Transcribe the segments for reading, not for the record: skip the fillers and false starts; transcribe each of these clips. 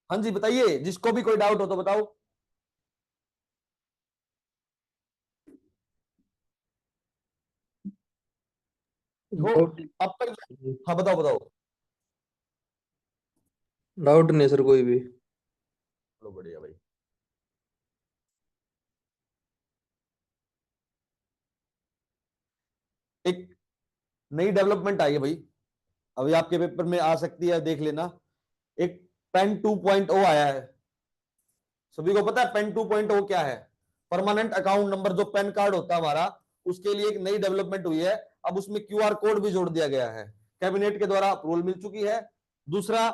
हाँ जी बताइए, जिसको भी कोई डाउट हो तो बताओ। हो डाउट अब तक। हाँ बताओ बताओ। डाउट नहीं सर कोई भी। चलो बढ़िया भाई। एक नई डेवलपमेंट आई है भाई, अभी आपके पेपर में आ सकती है, देख लेना। एक पेन 2.0 आया है। सभी को पता है पेन 2.0 क्या है? परमानेंट अकाउंट नंबर, जो पेन कार्ड होता है हमारा, उसके लिए एक नई डेवलपमेंट हुई है। अब उसमें क्यूआर कोड भी जोड़ दिया गया है। कैबिनेट के द्वारा अप्रूवल मिल चुकी है। दूसरा,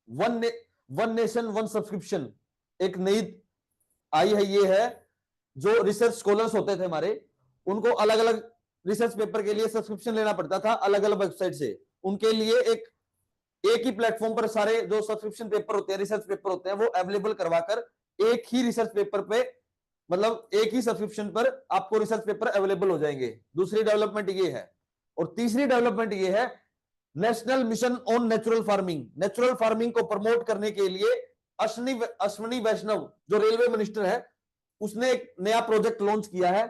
वन ने, वन नेशन वन सब्सक्रिप्शन एक नई आई है। ये है जो रिसर्च स्कॉलर्स होते थे हमारे, उनको अलग अलग रिसर्च पेपर के लिए सब्सक्रिप्शन लेना पड़ता था अलग अलग वेबसाइट से। उनके लिए एक ही प्लेटफॉर्म पर सारे जो सब्सक्रिप्शन पेपर होते हैं, रिसर्च पेपर होते हैं, वो अवेलेबल करवाकर एक ही रिसर्च पेपर पे, मतलब एक ही सब्सक्रिप्शन पर आपको रिसर्च पेपर अवेलेबल हो जाएंगे। दूसरी डेवलपमेंट ये है। और तीसरी डेवलपमेंट ये है, national mission on natural farming. Natural farming को प्रमोट करने के लिए अश्विनी अश्विनी वैष्णव जो रेलवे मिनिस्टर है, उसने एक नया प्रोजेक्ट लॉन्च किया है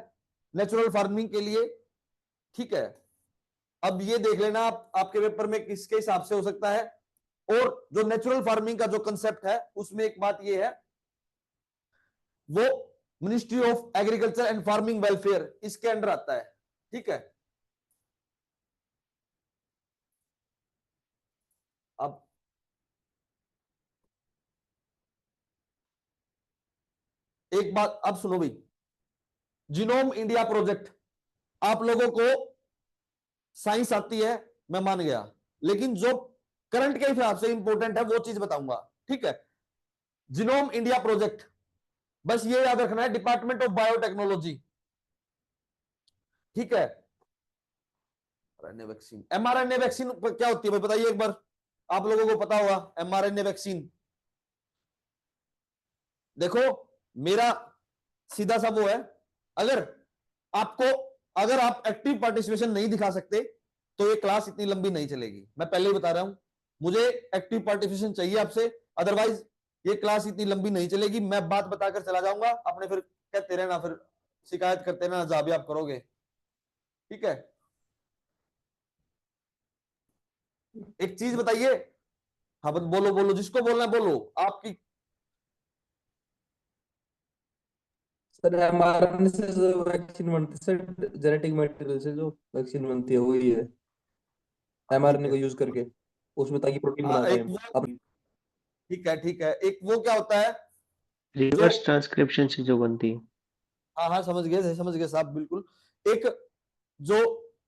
नेचुरल फार्मिंग के लिए। ठीक है, अब ये देख लेना आप, आपके पेपर में किसके हिसाब से हो सकता है। और जो नेचुरल फार्मिंग का जो कंसेप्ट है, उसमें एक बात ये है, वो ministry of agriculture and farming welfare इसके अंडर आता है। ठीक है, अब एक बात अब सुनो भाई, जीनोम इंडिया प्रोजेक्ट, आप लोगों को साइंस आती है, मैं मान गया, लेकिन जो करंट के हिसाब से इंपॉर्टेंट है वो चीज बताऊंगा। ठीक है, जीनोम इंडिया प्रोजेक्ट, बस ये याद रखना है, डिपार्टमेंट ऑफ बायोटेक्नोलॉजी। ठीक है, एमआरएनए वैक्सीन, एमआरएनए वैक्सीन क्या होती है भाई बताइए एक बार, आप लोगों को पता होगा एमआरएनए वैक्सीन। देखो, मेरा सीधा सा वो है, अगर आपको, अगर आप एक्टिव पार्टिसिपेशन नहीं दिखा सकते तो ये क्लास इतनी लंबी नहीं चलेगी। मैं पहले ही बता रहा हूं, मुझे एक्टिव पार्टिसिपेशन चाहिए आपसे, अदरवाइज ये क्लास इतनी लंबी नहीं चलेगी। मैं बात बताकर चला जाऊंगा, आपने फिर कहते रहना, फिर शिकायत करते रहना, जहां भी आप करोगे। ठीक है, एक चीज बताइए। हाँ बोलो बोलो, जिसको बोलना है बोलो आपकी। सर mRNA से जो वैक्सीन बनती है सर, जेनेटिक मटेरियल से जो वैक्सीन बनती है वही है, हाँ, ठीक mRNA है। को यूज करके उसमें ताकि प्रोटीन हाँ बना पाए एक हम। वो, अब ठीक है ठीक है, एक वो क्या होता है जो, रिवर्स ट्रांसक्रिप्शन से जो बनती है। हाँ हाँ समझ गए साहब बिल्कुल। एक जो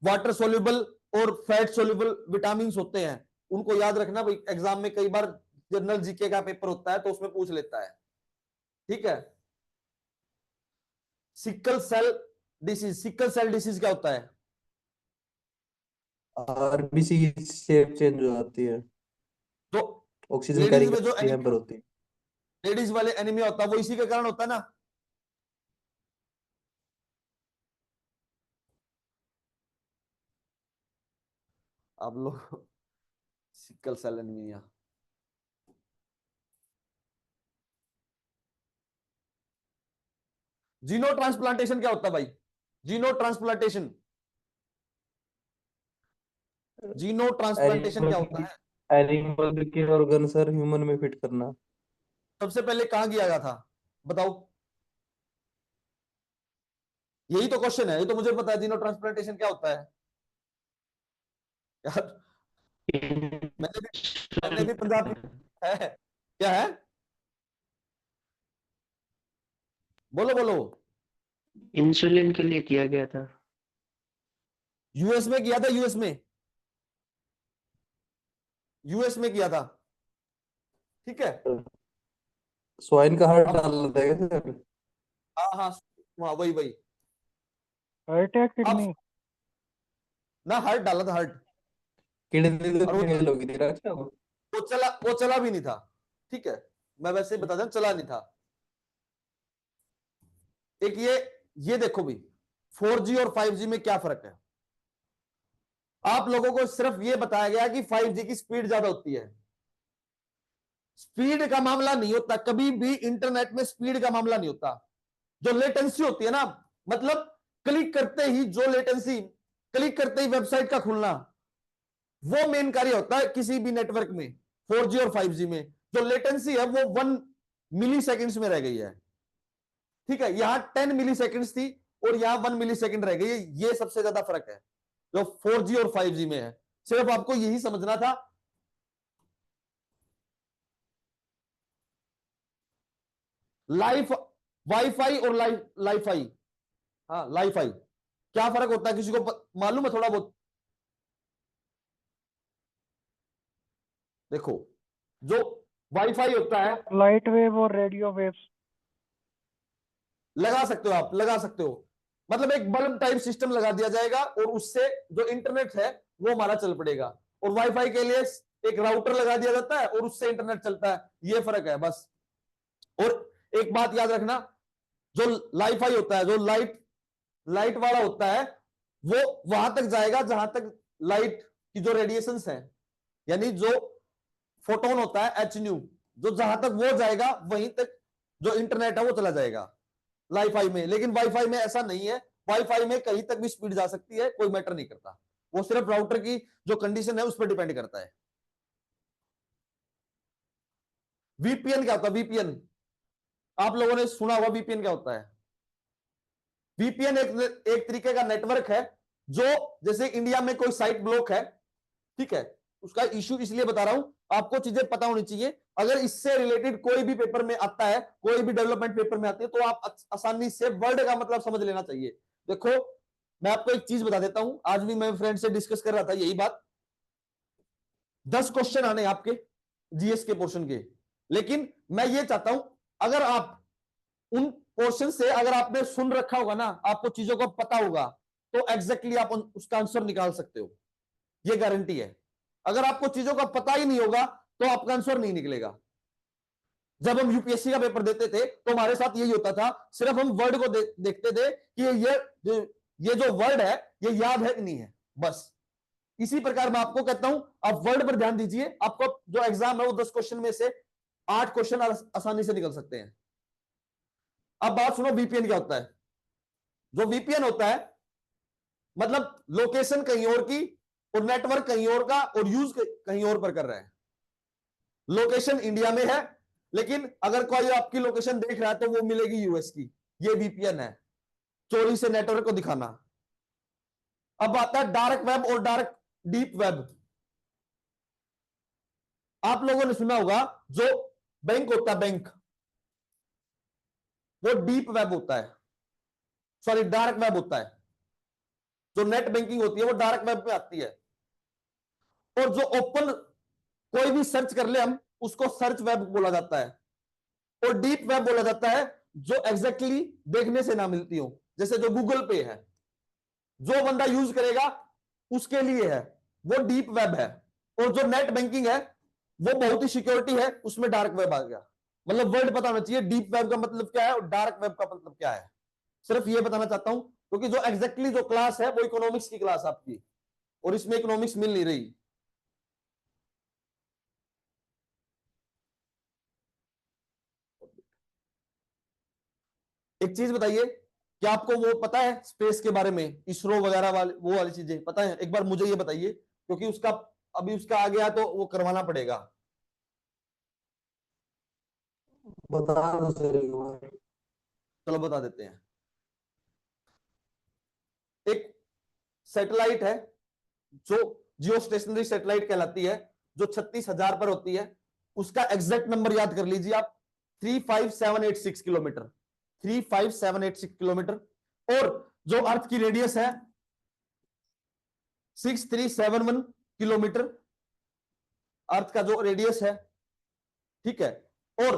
वाटर सोल्यूबल और फैट सोल्यूबल विटामिन होते हैं, उनको याद रखना भाई, एग्जाम में कई बार जनरल जीके का पेपर होता है तो उसमें पूछ लेता है। ठीक है, sickle cell disease, sickle cell disease क्या होता है? आरबीसी की शेप चेंज हो जाती है, तो ऑक्सीजन लेडीज कैरिंग में जो कैपेसिटी हैम्पर एनीमिया, होती है। लेडीज वाले एनीमिया होता है, वो इसी के कारण होता है ना। आप लोग सिकल सेल एनीमिया, जीनो ट्रांसप्लांटेशन क्या होता है भाई? जीनो ट्रांसप्लांटेशन, जीनो ट्रांसप्लांटेशन क्या होता एनिमल है? एनिमल के ऑर्गन सर ह्यूमन में फिट करना। सबसे पहले कहां किया गया था, बताओ? यही तो क्वेश्चन है, ये तो मुझे पता है, जीनो ट्रांसप्लांटेशन क्या होता है यार। मैंने भी मैंने भी पंजाबी है, क्या है? बोलो बोलो। इंसुलिन के लिए किया गया था। यूएस में किया था, यूएस में, यूएस में किया था। ठीक है, स्वाइन का हार्ट अब डाल देगा सर। हाँ हाँ, वहाँ वही वही। हार्ट या अब किडनी? ना हार्ट डाला था, हार्ट। किडनी तो और फेल होगी थी रक्षा वो। वो चला भी नहीं था। ठीक है, मैं वैसे ही बता दें, चला नहीं था। एक ये देखो भी, 4G और 5G में क्या फर्क है। आप लोगों को सिर्फ ये बताया गया कि 5G की स्पीड ज्यादा होती है, स्पीड का मामला नहीं होता, कभी भी इंटरनेट में स्पीड का मामला नहीं होता। जो लेटेंसी होती है ना, मतलब क्लिक करते ही जो लेटेंसी, क्लिक करते ही वेबसाइट का खुलना, वो मेन कार्य होता है किसी भी नेटवर्क में। 4G और 5G में जो लेटेंसी है वो 1 मिली सेकेंड्स में रह गई है। ठीक है, यहां 10 मिली सेकेंड्स थी और यहां 1 मिली सेकेंड रह गई है। ये सबसे ज्यादा फर्क है जो 4G और 5G में है। सिर्फ आपको यही समझना था। लाइफ वाईफाई और लाईफाई, हाँ लाईफाई, क्या फर्क होता है किसी को मालूम है थोड़ा बहुत? देखो, जो वाईफाई होता है, लाइट वेव और रेडियो वेव्स। लगा सकते हो आप, लगा सकते हो, मतलब एक बल्ब टाइप सिस्टम लगा दिया जाएगा और उससे जो इंटरनेट है वो हमारा चल पड़ेगा। और वाईफाई के लिए एक राउटर लगा दिया जाता है और उससे इंटरनेट चलता है। ये फर्क है बस। और एक बात याद रखना, जो लाईफाई होता है, जो लाइट वाला होता है, वो वहां तक जाएगा जहां तक लाइट की जो रेडिएशंस है, यानी जो फोटोन होता है एच न्यू, जो जहां तक वो जाएगा वहीं तक जो इंटरनेट है वो चला जाएगा लाईफाई में। लेकिन वाईफाई में ऐसा नहीं है। वाईफाई में कहीं तक भी स्पीड जा सकती है, कोई मैटर नहीं करता। वो सिर्फ राउटर की जो कंडीशन है उस पर डिपेंड करता है। वीपीएन क्या होता है? वीपीएन आप लोगों ने सुना होगा। वीपीएन क्या होता है? वीपीएन एक तरीके का नेटवर्क है जो, जैसे इंडिया में कोई साइट ब्लॉक है, ठीक है, उसका इश्यू इसलिए बता रहा हूं, आपको चीजें पता होनी चाहिए। अगर इससे रिलेटेड कोई भी पेपर में आता है, कोई भी डेवलपमेंट पेपर में आती है, तो आप आसानी से वर्ड का मतलब समझ लेना चाहिए। देखो, मैं आपको एक चीज बता देता हूं, आज भी मैं फ्रेंड से डिस्कस कर रहा था यही बात। 10 क्वेश्चन आने आपके जीएस के पोर्शन के, लेकिन मैं ये चाहता हूं अगर आप उन पोर्शन से, अगर आपने सुन रखा होगा ना, आपको चीजों को पता होगा, तो एग्जैक्टली आप उसका आंसर निकाल सकते हो। ये गारंटी है। अगर आपको चीजों का पता ही नहीं होगा तो आपका आंसर नहीं निकलेगा। जब हम यूपीएससी का पेपर देते थे तो हमारे साथ यही होता था, सिर्फ हम वर्ड को देखते थे कि ये जो वर्ड है ये याद है कि नहीं है, बस। इसी प्रकार मैं आपको कहता हूं, आप वर्ड पर ध्यान दीजिए। आपको जो एग्जाम है वो 10 क्वेश्चन में से 8 क्वेश्चन आसानी से निकल सकते हैं। अब बात सुनो, वीपीएन क्या होता है? जो वीपीएन होता है, मतलब लोकेशन कहीं और की और नेटवर्क कहीं और का और यूज कहीं और पर कर रहा है। लोकेशन इंडिया में है, लेकिन अगर कोई आपकी लोकेशन देख रहा है तो वो मिलेगी यूएस की। ये वीपीएन है, चोरी से नेटवर्क को दिखाना। अब आता है डार्क वेब और डीप वेब। आप लोगों ने सुना होगा, जो बैंक होता है, बैंक, वो डीप वेब होता है, सॉरी डार्क वेब होता है। जो नेट बैंकिंग होती है वो डार्क वेब में आती है। और जो ओपन कोई भी सर्च कर ले हम, उसको सर्च वेब बोला जाता है। और डीप वेब बोला जाता है जो एग्जैक्टली देखने से ना मिलती हो, जैसे जो गूगल पे है, जो बंदा यूज करेगा उसके लिए है, वो डीप वेब है। और जो नेट बैंकिंग है वो बहुत ही सिक्योरिटी है, उसमें डार्क वेब आ गया। मतलब वर्ड पता होना चाहिए, डीप वेब का मतलब क्या है और डार्क वेब का मतलब क्या है। सिर्फ ये बताना चाहता हूं, क्योंकि जो एग्जैक्टली जो क्लास है वो इकोनॉमिक्स की क्लास आपकी, और इसमें इकोनॉमिक्स मिल नहीं रही। एक चीज बताइए, क्या आपको वो पता है स्पेस के बारे में, इसरो वगैरह वाले, वो वाली चीजें पता है? एक बार मुझे ये बताइए, क्योंकि उसका अभी उसका आ गया तो वो करवाना पड़ेगा। बता दो सर एक बार। चलो बता देते हैं। एक सैटेलाइट है जो जियो स्टेशनरी सैटेलाइट कहलाती है, जो 36,000 पर होती है। उसका एग्जैक्ट नंबर याद कर लीजिए आप, 35786 किलोमीटर, 35786 किलोमीटर। और जो अर्थ की रेडियस है 6371 किलोमीटर, अर्थ का जो रेडियस है, ठीक है। और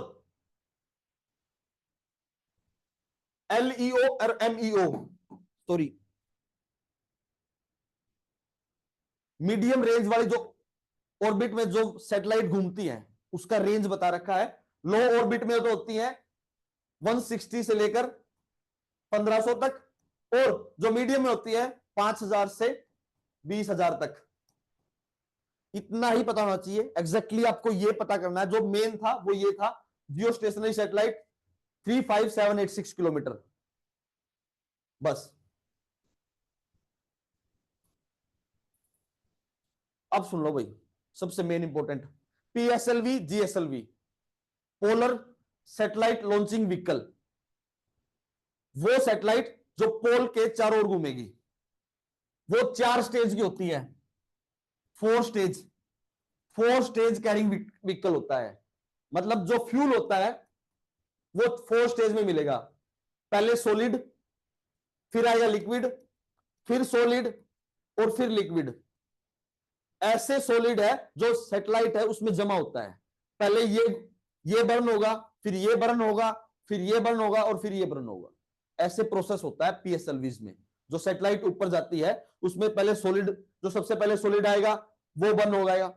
एलईओ और एमईओ, सॉरी, मीडियम रेंज वाली जो ऑर्बिट में जो सैटेलाइट घूमती है उसका रेंज बता रखा है। लो ऑर्बिट में तो होती है 160 से लेकर 1500 तक, और जो मीडियम में होती है 5000 से 20,000 तक। इतना ही पता होना चाहिए। एग्जैक्टली आपको ये पता करना है, जो मेन था वो ये था, जियो स्टेशनरी सैटेलाइट 35786 किलोमीटर, बस। अब सुन लो भाई, सबसे main important, PSLV GSLV, polar satellite launching vehicle, वो सैटेलाइट जो पोल के चारों ओर घूमेगी, वो 4 स्टेज की होती है, 4 स्टेज कैरिंग व्हीकल होता है। मतलब जो फ्यूल होता है वो 4 स्टेज में मिलेगा, पहले सॉलिड, फिर आएगा लिक्विड, फिर सॉलिड और फिर लिक्विड। ऐसे सॉलिड है जो सैटेलाइट है उसमें जमा होता है, पहले ये बर्न होगा, फिर ये बर्न होगा, फिर ये बर्न होगा और फिर ये बर्न होगा। ऐसे प्रोसेस होता है पीएसएलवीज में। जो सैटेलाइट ऊपर जाती है उसमें पहले सॉलिड, जो सबसे पहले सॉलिड आएगा वो बर्न हो जाएगा,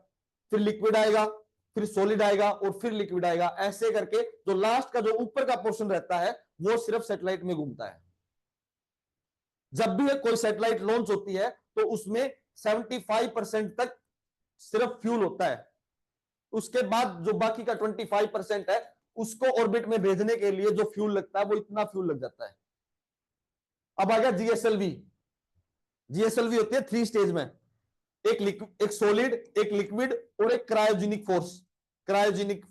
फिर लिक्विड आएगा, फिर सॉलिड आएगा और फिर लिक्विड आएगा। ऐसे करके जो लास्ट का जो ऊपर का पोर्शन रहता है वो सिर्फ सैटेलाइट में घूमता है। जब भी कोई सैटेलाइट लॉन्च होती है तो उसमें 75% तक सिर्फ फ्यूल होता है, उसके बाद जो बाकी का 25% है उसको ऑर्बिट में भेजने के लिए जो फ्यूल लगता है वो इतना फ्यूल लग जाता है। अब आ गया जीएसएलवी। जीएसएलवी होती है 3 स्टेज में, एक सॉलिड, एक लिक्विड और एक क्रायोजेनिक फोर्स। क्रायोजेनिक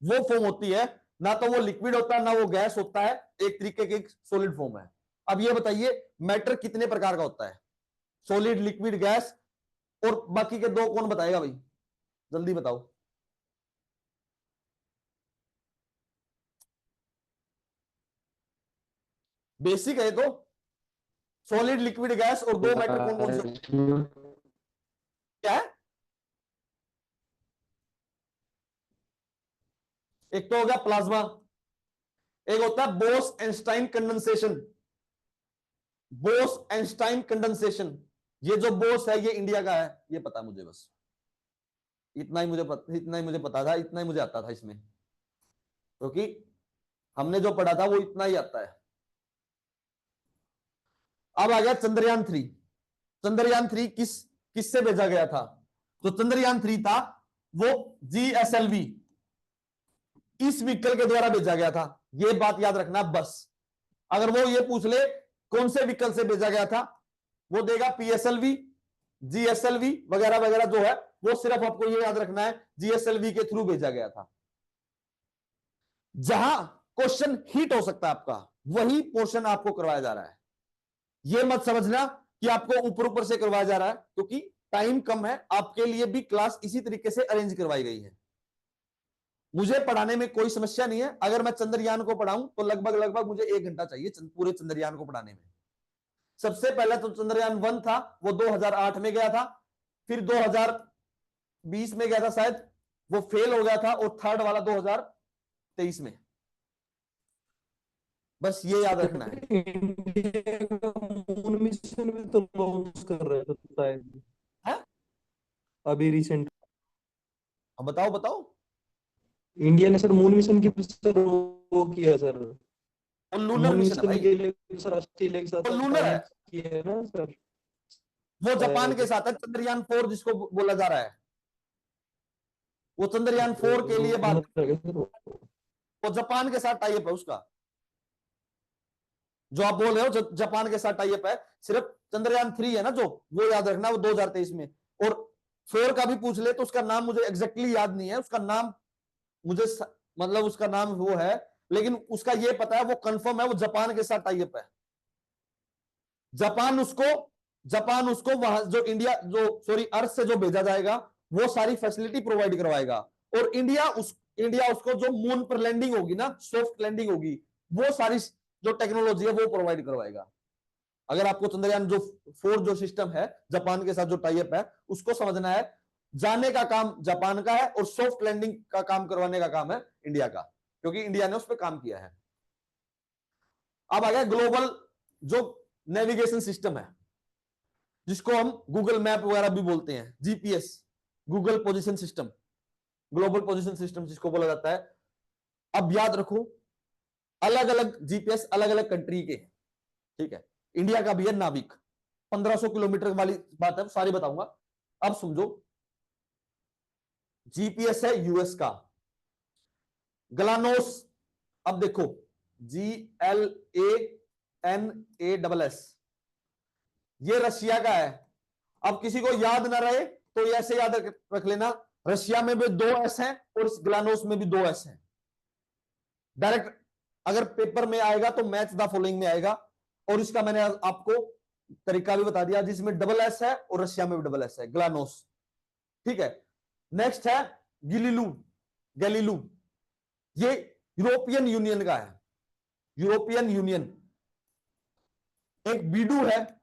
वो फॉर्म होती है, ना तो वो लिक्विड होता है ना वो गैस होता है, एक तरीके की सॉलिड फॉर्म है। अब ये बताइए मैटर कितने प्रकार का होता है, सॉलिड, लिक्विड, गैस, और बाकी के 2 कौन बताएगा भाई, जल्दी बताओ। बेसिक है तो, सॉलिड, लिक्विड, गैस और 2 मैटर कौन कौन से, क्या है? एक तो हो गया प्लाज्मा, एक होता है Bose Einstein condensation. Bose Einstein condensation, ये जो बोस है ये इंडिया का है, ये पता मुझे, बस इतना ही मुझे पता था, इतना ही मुझे आता था इसमें, क्योंकि हमने जो पढ़ा था वो इतना ही आता है। अब आ गया चंद्रयान 3। चंद्रयान 3 किससे भेजा गया था? तो चंद्रयान 3 था वो जीएसएलवी, इस व्हीकल के द्वारा भेजा गया था। ये बात याद रखना बस। अगर वो ये पूछ ले कौन से व्हीकल से भेजा गया था, वो देगा पीएसएलवी, जीएसएलवी वगैरह वगैरह जो है, वो सिर्फ आपको ये याद रखना है जीएसएलवी के थ्रू भेजा गया था। जहां क्वेश्चन हिट हो सकता है आपका, वही पोर्शन आपको करवाया जा रहा है। ये मत समझना कि आपको ऊपर ऊपर से करवाया जा रहा है, क्योंकि टाइम कम है, आपके लिए भी क्लास इसी तरीके से अरेंज करवाई गई है। मुझे पढ़ाने में कोई समस्या नहीं है। अगर मैं चंद्रयान को पढ़ाऊं तो लगभग मुझे 1 घंटा चाहिए पूरे चंद्रयान को पढ़ाने में। सबसे पहले तो चंद्रयान 1 था, वो 2008 में गया था, फिर 2020 में गया था शायद, वो फेल हो गया था, और थर्ड वाला 2023 में। बस ये याद रखना है। इंडिया का मून मिशन भी तो लॉन्च कर रहे थे शायद, है? अभी रिसेंट। अब बताओ बताओ। इंडिया ने सर मून मिशन की सर वो किया सर, वो लूनर मून मिशन है मिशन भाई, के लिए सर ऑस्ट्रेलिया के साथ वो लूनर है, किया है ना सर। वो जापान के साथ है। चंद्रयान 4 जिसको बोला जा रहा है, वो चंद्रयान 4 के लिए बात, वो जापान के साथ टाइप है उसका। जो आप बोल रहे हो जापान के साथ टाइप है, सिर्फ चंद्रयान 3 है ना जो, वो याद रखना, वो 2023 में। और 4 का भी पूछ ले तो उसका नाम मुझे एग्जैक्टली याद नहीं है, उसका नाम मुझे मतलब उसका नाम वो है, लेकिन उसका ये पता है, वो कंफर्म है, वो जापान के साथ टाइप है। जापान उसको वहां जो अर्थ से जो भेजा जाएगा वो सारी फैसिलिटी प्रोवाइड करवाएगा, और इंडिया उसको जो मून पर लैंडिंग होगी ना, सॉफ्ट लैंडिंग होगी, वो सारी जो टेक्नोलॉजी है वो प्रोवाइड करवाएगा। अगर आपको चंद्रयान जो 4 जो सिस्टम है जापान के साथ जो टाइप है, उसको समझना है, जाने का काम जापान का है और सॉफ्ट लैंडिंग का काम करवाने का काम है इंडिया का, क्योंकि इंडिया ने उस पर काम किया है। अब आ गया ग्लोबल जो नेविगेशन सिस्टम है, जिसको हम गूगल मैप वगैरह भी बोलते हैं, GPS, Google position system, global position system जिसको बोला जाता है। अब याद रखो, अलग अलग जीपीएस अलग अलग कंट्री के, ठीक है। इंडिया का भी है नाविक, 1500 किलोमीटर वाली बात है, सारी बताऊंगा। अब समझो, जीपीएस है यूएस का, ग्लानोस, अब देखो GLANASS, ये रशिया का है। अब किसी को याद ना रहे तो ये ऐसे याद रख लेना, रशिया में भी 2 एस हैं और इस ग्लानोस में भी 2 एस हैं। डायरेक्ट अगर पेपर में आएगा तो मैच द फॉलोइंग में आएगा, और इसका मैंने आपको तरीका भी बता दिया, जिसमें डबल एस है और रशिया में भी डबल एस है, ग्लानोस। ठीक है, नेक्स्ट है गिलिलू, गैलीलू, ये यूरोपियन यूनियन का है, यूरोपियन यूनियन। एक बीडू है,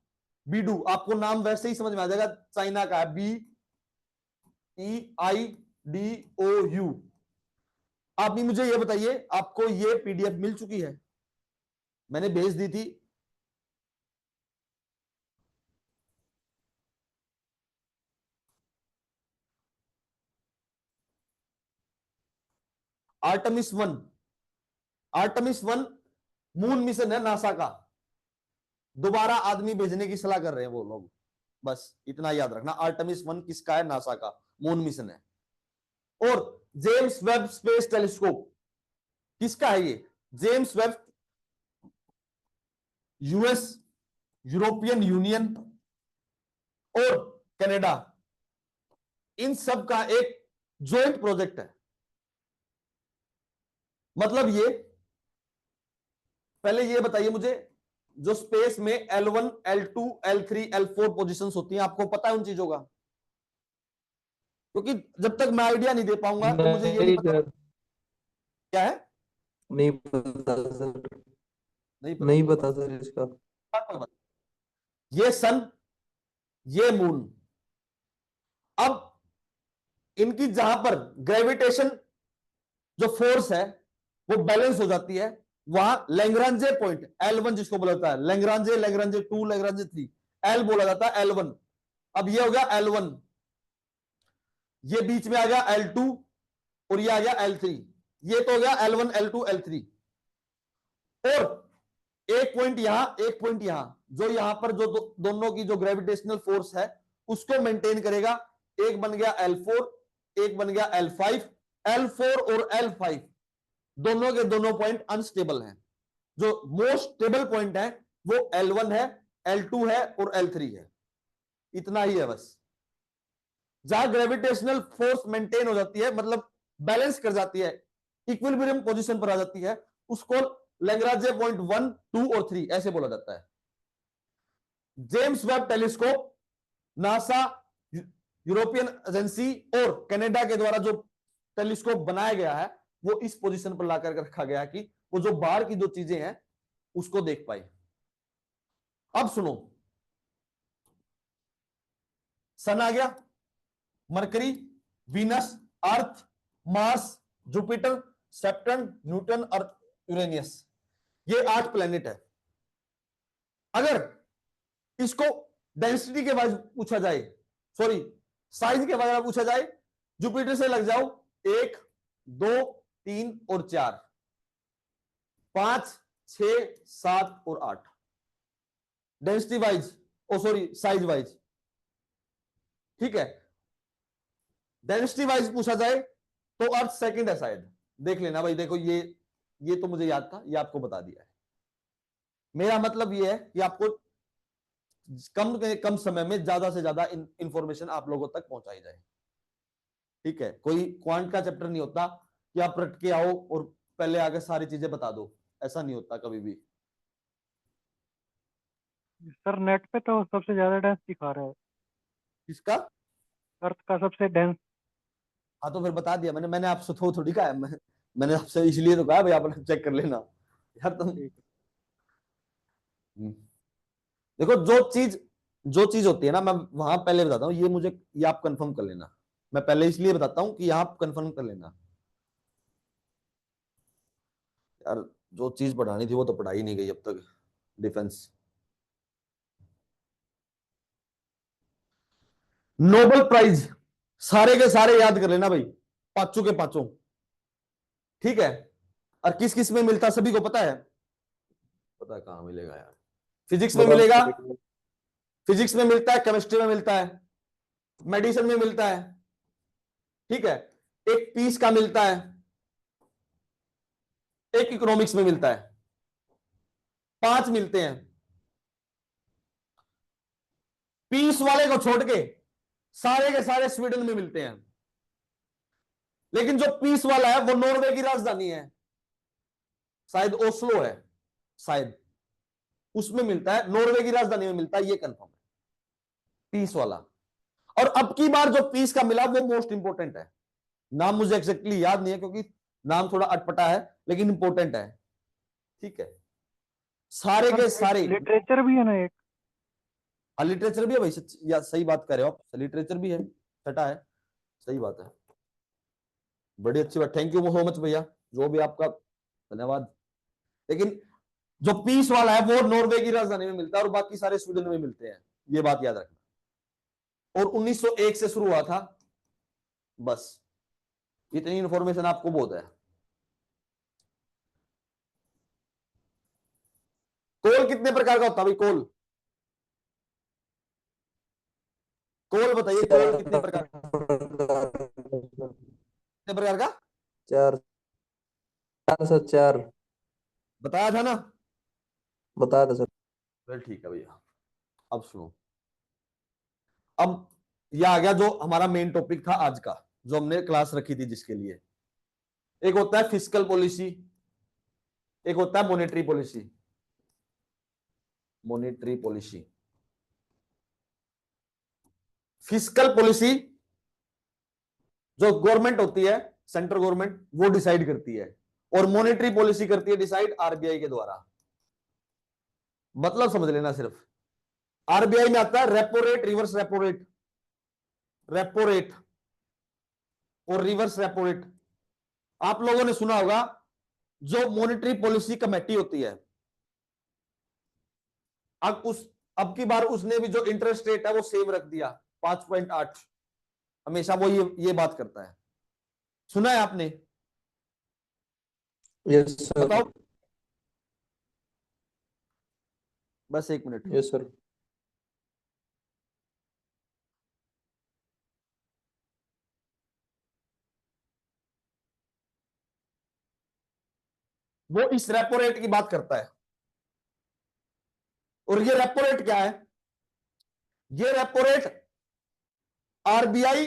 बीडू आपको नाम वैसे ही समझ में आ जाएगा, चाइना का है, BEIDOU। आप भी मुझे ये बताइए, आपको ये पीडीएफ मिल चुकी है? मैंने भेज दी थी। आर्टमिस 1, आर्टमिस 1 मून मिशन है नासा का, दोबारा आदमी भेजने की सलाह कर रहे हैं वो लोग, बस इतना याद रखना। आर्टमिस 1 किसका है? नासा का मून मिशन है। और जेम्स वेब स्पेस टेलीस्कोप किसका है? ये James Webb, US, European union और कनाडा, इन सब का एक ज्वाइंट प्रोजेक्ट है। मतलब ये, पहले ये बताइए मुझे, जो स्पेस में L1, L2, L3, L4 positions होती हैं, आपको पता है उन चीजों का? क्योंकि जब तक मैं आइडिया नहीं दे पाऊंगा तो मुझे ये नहीं नहीं पता सर, क्या है। नहीं पता सर, नहीं पता, नहीं कोई पता सर इसका। बात। ये सन, ये मून, अब इनकी जहां पर ग्रेविटेशन जो फोर्स है वो बैलेंस हो जाती है, वहां लैग्रांजे पॉइंट L1 जिसको बोला जाता है, लैग्रांजे, लैग्रांजे 2, लैग्रांजे 3, L बोला जाता है L1। अब ये हो गया L1, ये बीच में आ गया L2 और ये आ गया L3, ये तो हो गया L1, L2, L3। और एक पॉइंट यहां, एक पॉइंट यहां, जो यहां पर जो दोनों की जो ग्रेविटेशनल फोर्स है उसको मेंटेन करेगा। एक बन गया L4, एक बन गया L5। L4 और L5 दोनों के दोनों पॉइंट अनस्टेबल हैं। जो मोस्ट स्टेबल पॉइंट है वो L1 है, L2 है और L3 है। इतना ही है बस। जहां ग्रेविटेशनल फोर्स मेंटेन हो जाती है, मतलब बैलेंस कर जाती है, इक्विलिब्रियम पोजीशन पर आ जाती है, उसको लैग्रांजे पॉइंट 1, 2 और 3 ऐसे बोला जाता है। James Webb telescope, NASA, European agency और कनाडा के द्वारा जो टेलीस्कोप बनाया गया है वो इस पोजीशन पर लाकर रखा गया कि वो जो बाहर की जो चीजें हैं उसको देख पाए। अब सुनो, सन आ गया, मरकरी, वीनस, अर्थ, मार्स, जुपिटर, सैटर्न, न्यूटन और यूरेनियस, ये 8 प्लेनेट है। अगर इसको डेंसिटी के बाद पूछा जाए, सॉरी साइज के बारे में पूछा जाए, जुपिटर से लग जाओ 1, 2, 3 और 4, 5, 6, 7 और 8 डेंसिटी वाइज, ओ सॉरी साइज वाइज। ठीक है, डेंसिटी वाइज पूछा जाए तो अर्थ सेकंड है शायद, देख लेना भाई। देखो ये तो मुझे याद था, ये आपको बता दिया है। मेरा मतलब ये है कि आपको कम समय में ज्यादा से ज्यादा इंफॉर्मेशन आप लोगों तक पहुंचाई जाए। ठीक है, कोई क्वांट का चैप्टर नहीं होता कि आप रट के आओ और पहले आगे सारी चीजें बता दो, ऐसा नहीं होता कभी भी। सर नेट पे तो सबसे ज्यादा डेंस दिखा रहा है, किसका? अर्थ का सबसे डेंस। हाँ तो फिर बता दिया मैंने आपसे थोड़ी कहा है, मैंने आपसे इसलिए तो कहा भाई आप चेक कर लेना यार तुम। देखो जो चीज होती है ना, मैं वहां पहले बताता हूँ, ये आप कंफर्म कर लेना। मैं पहले इसलिए बताता हूँ कि यहाँ आप कंफर्म कर लेना यार, जो चीज पढ़ानी थी वो तो पढ़ाई नहीं गई अब तक। डिफेंस, नोबेल प्राइज सारे के सारे याद कर लेना भाई, पांचों के पांचों। ठीक है, और किस किस में मिलता सभी को पता है? पता कहां मिलेगा यार, फिजिक्स में मिलेगा, फिजिक्स में मिलता है, केमिस्ट्री में मिलता है, मेडिसिन में मिलता है, ठीक है, एक पीस का मिलता है, एक इकोनॉमिक्स में मिलता है, 5 मिलते हैं। पीस वाले को छोड़ के सारे के सारे स्वीडन में मिलते हैं, लेकिन जो पीस वाला है वो नॉर्वे की राजधानी है, शायद ओस्लो है, शायद उसमें मिलता है, नॉर्वे की राजधानी में मिलता है, ये कंफर्म है पीस वाला। और अब की बार जो पीस का मिला वो मोस्ट इंपोर्टेंट है, नाम मुझे एग्जैक्टली याद नहीं है क्योंकि नाम थोड़ा अटपटा है, लेकिन इंपोर्टेंट है, ठीक है। सारे के सारे लिटरेचर भी है ना एक? हाँ लिटरेचर भी है भाई, या सही बात कर रहे हो आप, लिटरेचर भी है, छठा है, सही बात है, बड़ी अच्छी बात, थैंक यू सो मच भैया, जो भी आपका धन्यवाद। लेकिन जो पीस वाला है वो नॉर्वे की राजधानी में मिलता है और बाकी सारे स्वीडन में मिलते हैं, ये बात याद रखना। और 1901 से शुरू हुआ था, बस इतनी इंफॉर्मेशन आपको बहुत है। कोल कितने प्रकार का होता है भाई? कोल कोल बताइए, कोल कितने प्रकार का? 4 सर 4 बताया था ना? बताया था सर। वेल ठीक है भैया, अब सुनो, अब यह आ गया जो हमारा मेन टॉपिक था आज का, जो हमने क्लास रखी थी जिसके लिए। एक होता है फिस्कल पॉलिसी, एक होता है monetary policy. Monetary policy, fiscal policy जो गवर्नमेंट होती है, सेंट्रल गवर्नमेंट, वो डिसाइड करती है, और मॉनेटरी पॉलिसी करती है डिसाइड आरबीआई के द्वारा। मतलब समझ लेना, सिर्फ आरबीआई में आता है repo rate, reverse repo rate, repo rate और रिवर्स रेपो रेट। आप लोगों ने सुना होगा जो मॉनेटरी पॉलिसी कमेटी होती है, अब की बार उसने भी जो इंटरेस्ट रेट है वो सेम रख दिया, 5.8, हमेशा वो ये बात करता है, सुना है आपने? Yes sir. बताओ, बस एक मिनट। Yes sir. वो इस रेपो रेट की बात करता है, और ये रेपो रेट क्या है? ये रेपो रेट आरबीआई,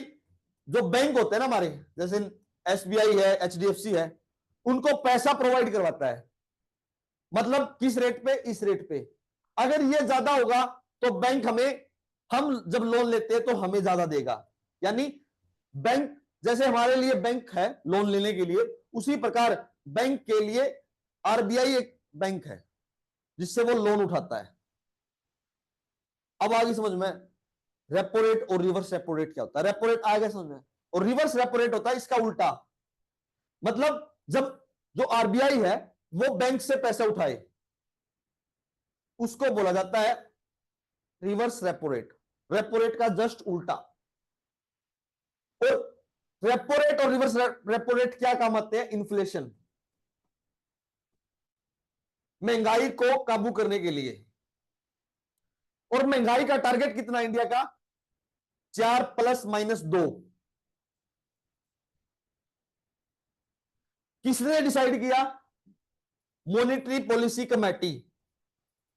जो बैंक होते हैं ना हमारे, जैसे एसबीआई है, एचडीएफसी है, उनको पैसा प्रोवाइड करवाता है। मतलब किस रेट पे? इस रेट पे। अगर ये ज्यादा होगा तो बैंक हमें, हम जब लोन लेते हैं तो हमें ज्यादा देगा। यानी बैंक, जैसे हमारे लिए बैंक है लोन लेने के लिए, उसी प्रकार बैंक के लिए आरबीआई एक बैंक है जिससे वो लोन उठाता है। अब आगे समझ में, रेपो रेट और रिवर्स रेपो रेट क्या होता है? रेपो रेट आगे समझ में, और रिवर्स रेपो रेट होता है इसका उल्टा। मतलब जब जो आरबीआई है वो बैंक से पैसा उठाए, उसको बोला जाता है reverse repo rate, repo rate का जस्ट उल्टा। और रेपो रेट और रिवर्स रेपो रेट क्या काम आते हैं? इन्फ्लेशन, महंगाई को काबू करने के लिए। और महंगाई का टारगेट कितना इंडिया का? 4 ± 2। किसने डिसाइड किया? Monetary policy committee.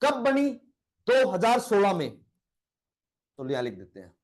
कब बनी? 2016 में। तो यहां लिख देते हैं,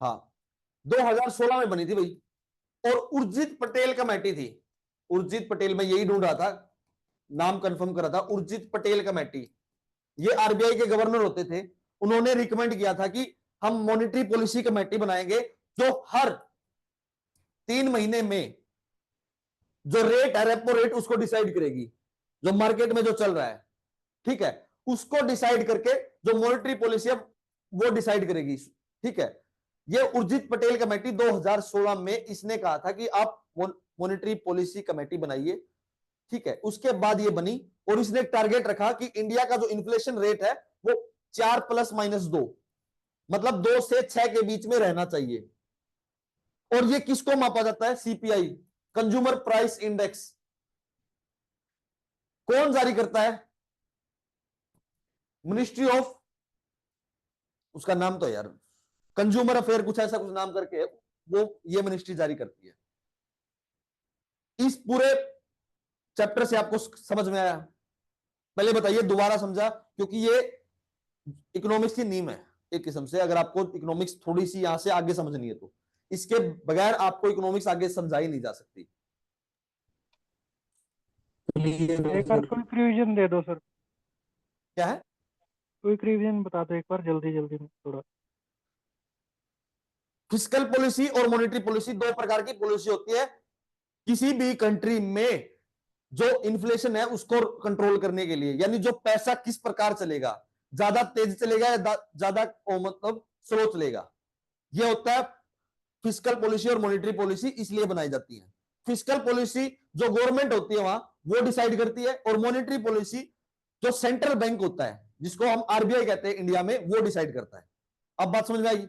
हाँ 2016 में बनी थी भाई। और उर्जित पटेल कमेटी थी, उर्जित पटेल, मैं यही ढूंढ रहा था, नाम कंफर्म कर रहा था, उर्जित पटेल कमेटी। ये आरबीआई के गवर्नर होते थे, उन्होंने रिकमेंड किया था कि हम मॉनेटरी पॉलिसी कमेटी बनाएंगे जो हर 3 महीने में जो रेट है रेपो रेट उसको डिसाइड करेगी, जो मार्केट में जो चल रहा है, ठीक है, उसको डिसाइड करके जो मॉनेटरी पॉलिसी है वो डिसाइड करेगी, ठीक है। ये उर्जित पटेल कमेटी 2016 में इसने कहा था कि आप मॉनेटरी पॉलिसी कमेटी बनाइए, ठीक है। उसके बाद ये बनी और इसने टारगेट रखा कि इंडिया का जो इन्फ्लेशन रेट है वो 4 ± 2, मतलब 2 से 6 के बीच में रहना चाहिए। और ये किसको मापा जाता है? CPI, consumer price index. कौन जारी करता है? मिनिस्ट्री ऑफ, उसका नाम तो यार कंज्यूमर अफेयर कुछ ऐसा कुछ नाम करके है, वो ये मिनिस्ट्री जारी करती है। इस पूरे चैप्टर से आपको समझ में आया? पहले बताइए, दोबारा समझा, क्योंकि ये इकोनॉमिक्स की नींव है एक किस्म से। अगर आपको इकोनॉमिक्स थोड़ी सी यहां से आगे समझनी है तो इसके बगैर आपको इकोनॉमिक्स आगे समझाई नहीं जा सकती। क्लियर है एक बार सर। क्विक रिवीजन दे दो सर, क्या है? क्विक रिवीजन बता दो एक बार, जल्दी जल्दी में थोड़ा। फिस्कल पॉलिसी और मॉनेटरी पॉलिसी दो प्रकार की पॉलिसी होती है किसी भी कंट्री में, जो इन्फ्लेशन है उसको कंट्रोल करने के लिए, यानी जो पैसा किस प्रकार चलेगा, ज्यादा तेज चलेगा या ज्यादा मतलब स्लो चलेगा, यह होता है फिस्कल पॉलिसी और मॉनेटरी पॉलिसी। इसलिए बनाई जाती है। फिस्कल पॉलिसी जो गवर्नमेंट होती है वहां वो डिसाइड करती है, और मॉनेटरी पॉलिसी जो सेंट्रल बैंक होता है जिसको हम आरबीआई कहते हैं इंडिया में, वो डिसाइड करता है। अब बात समझ में आई?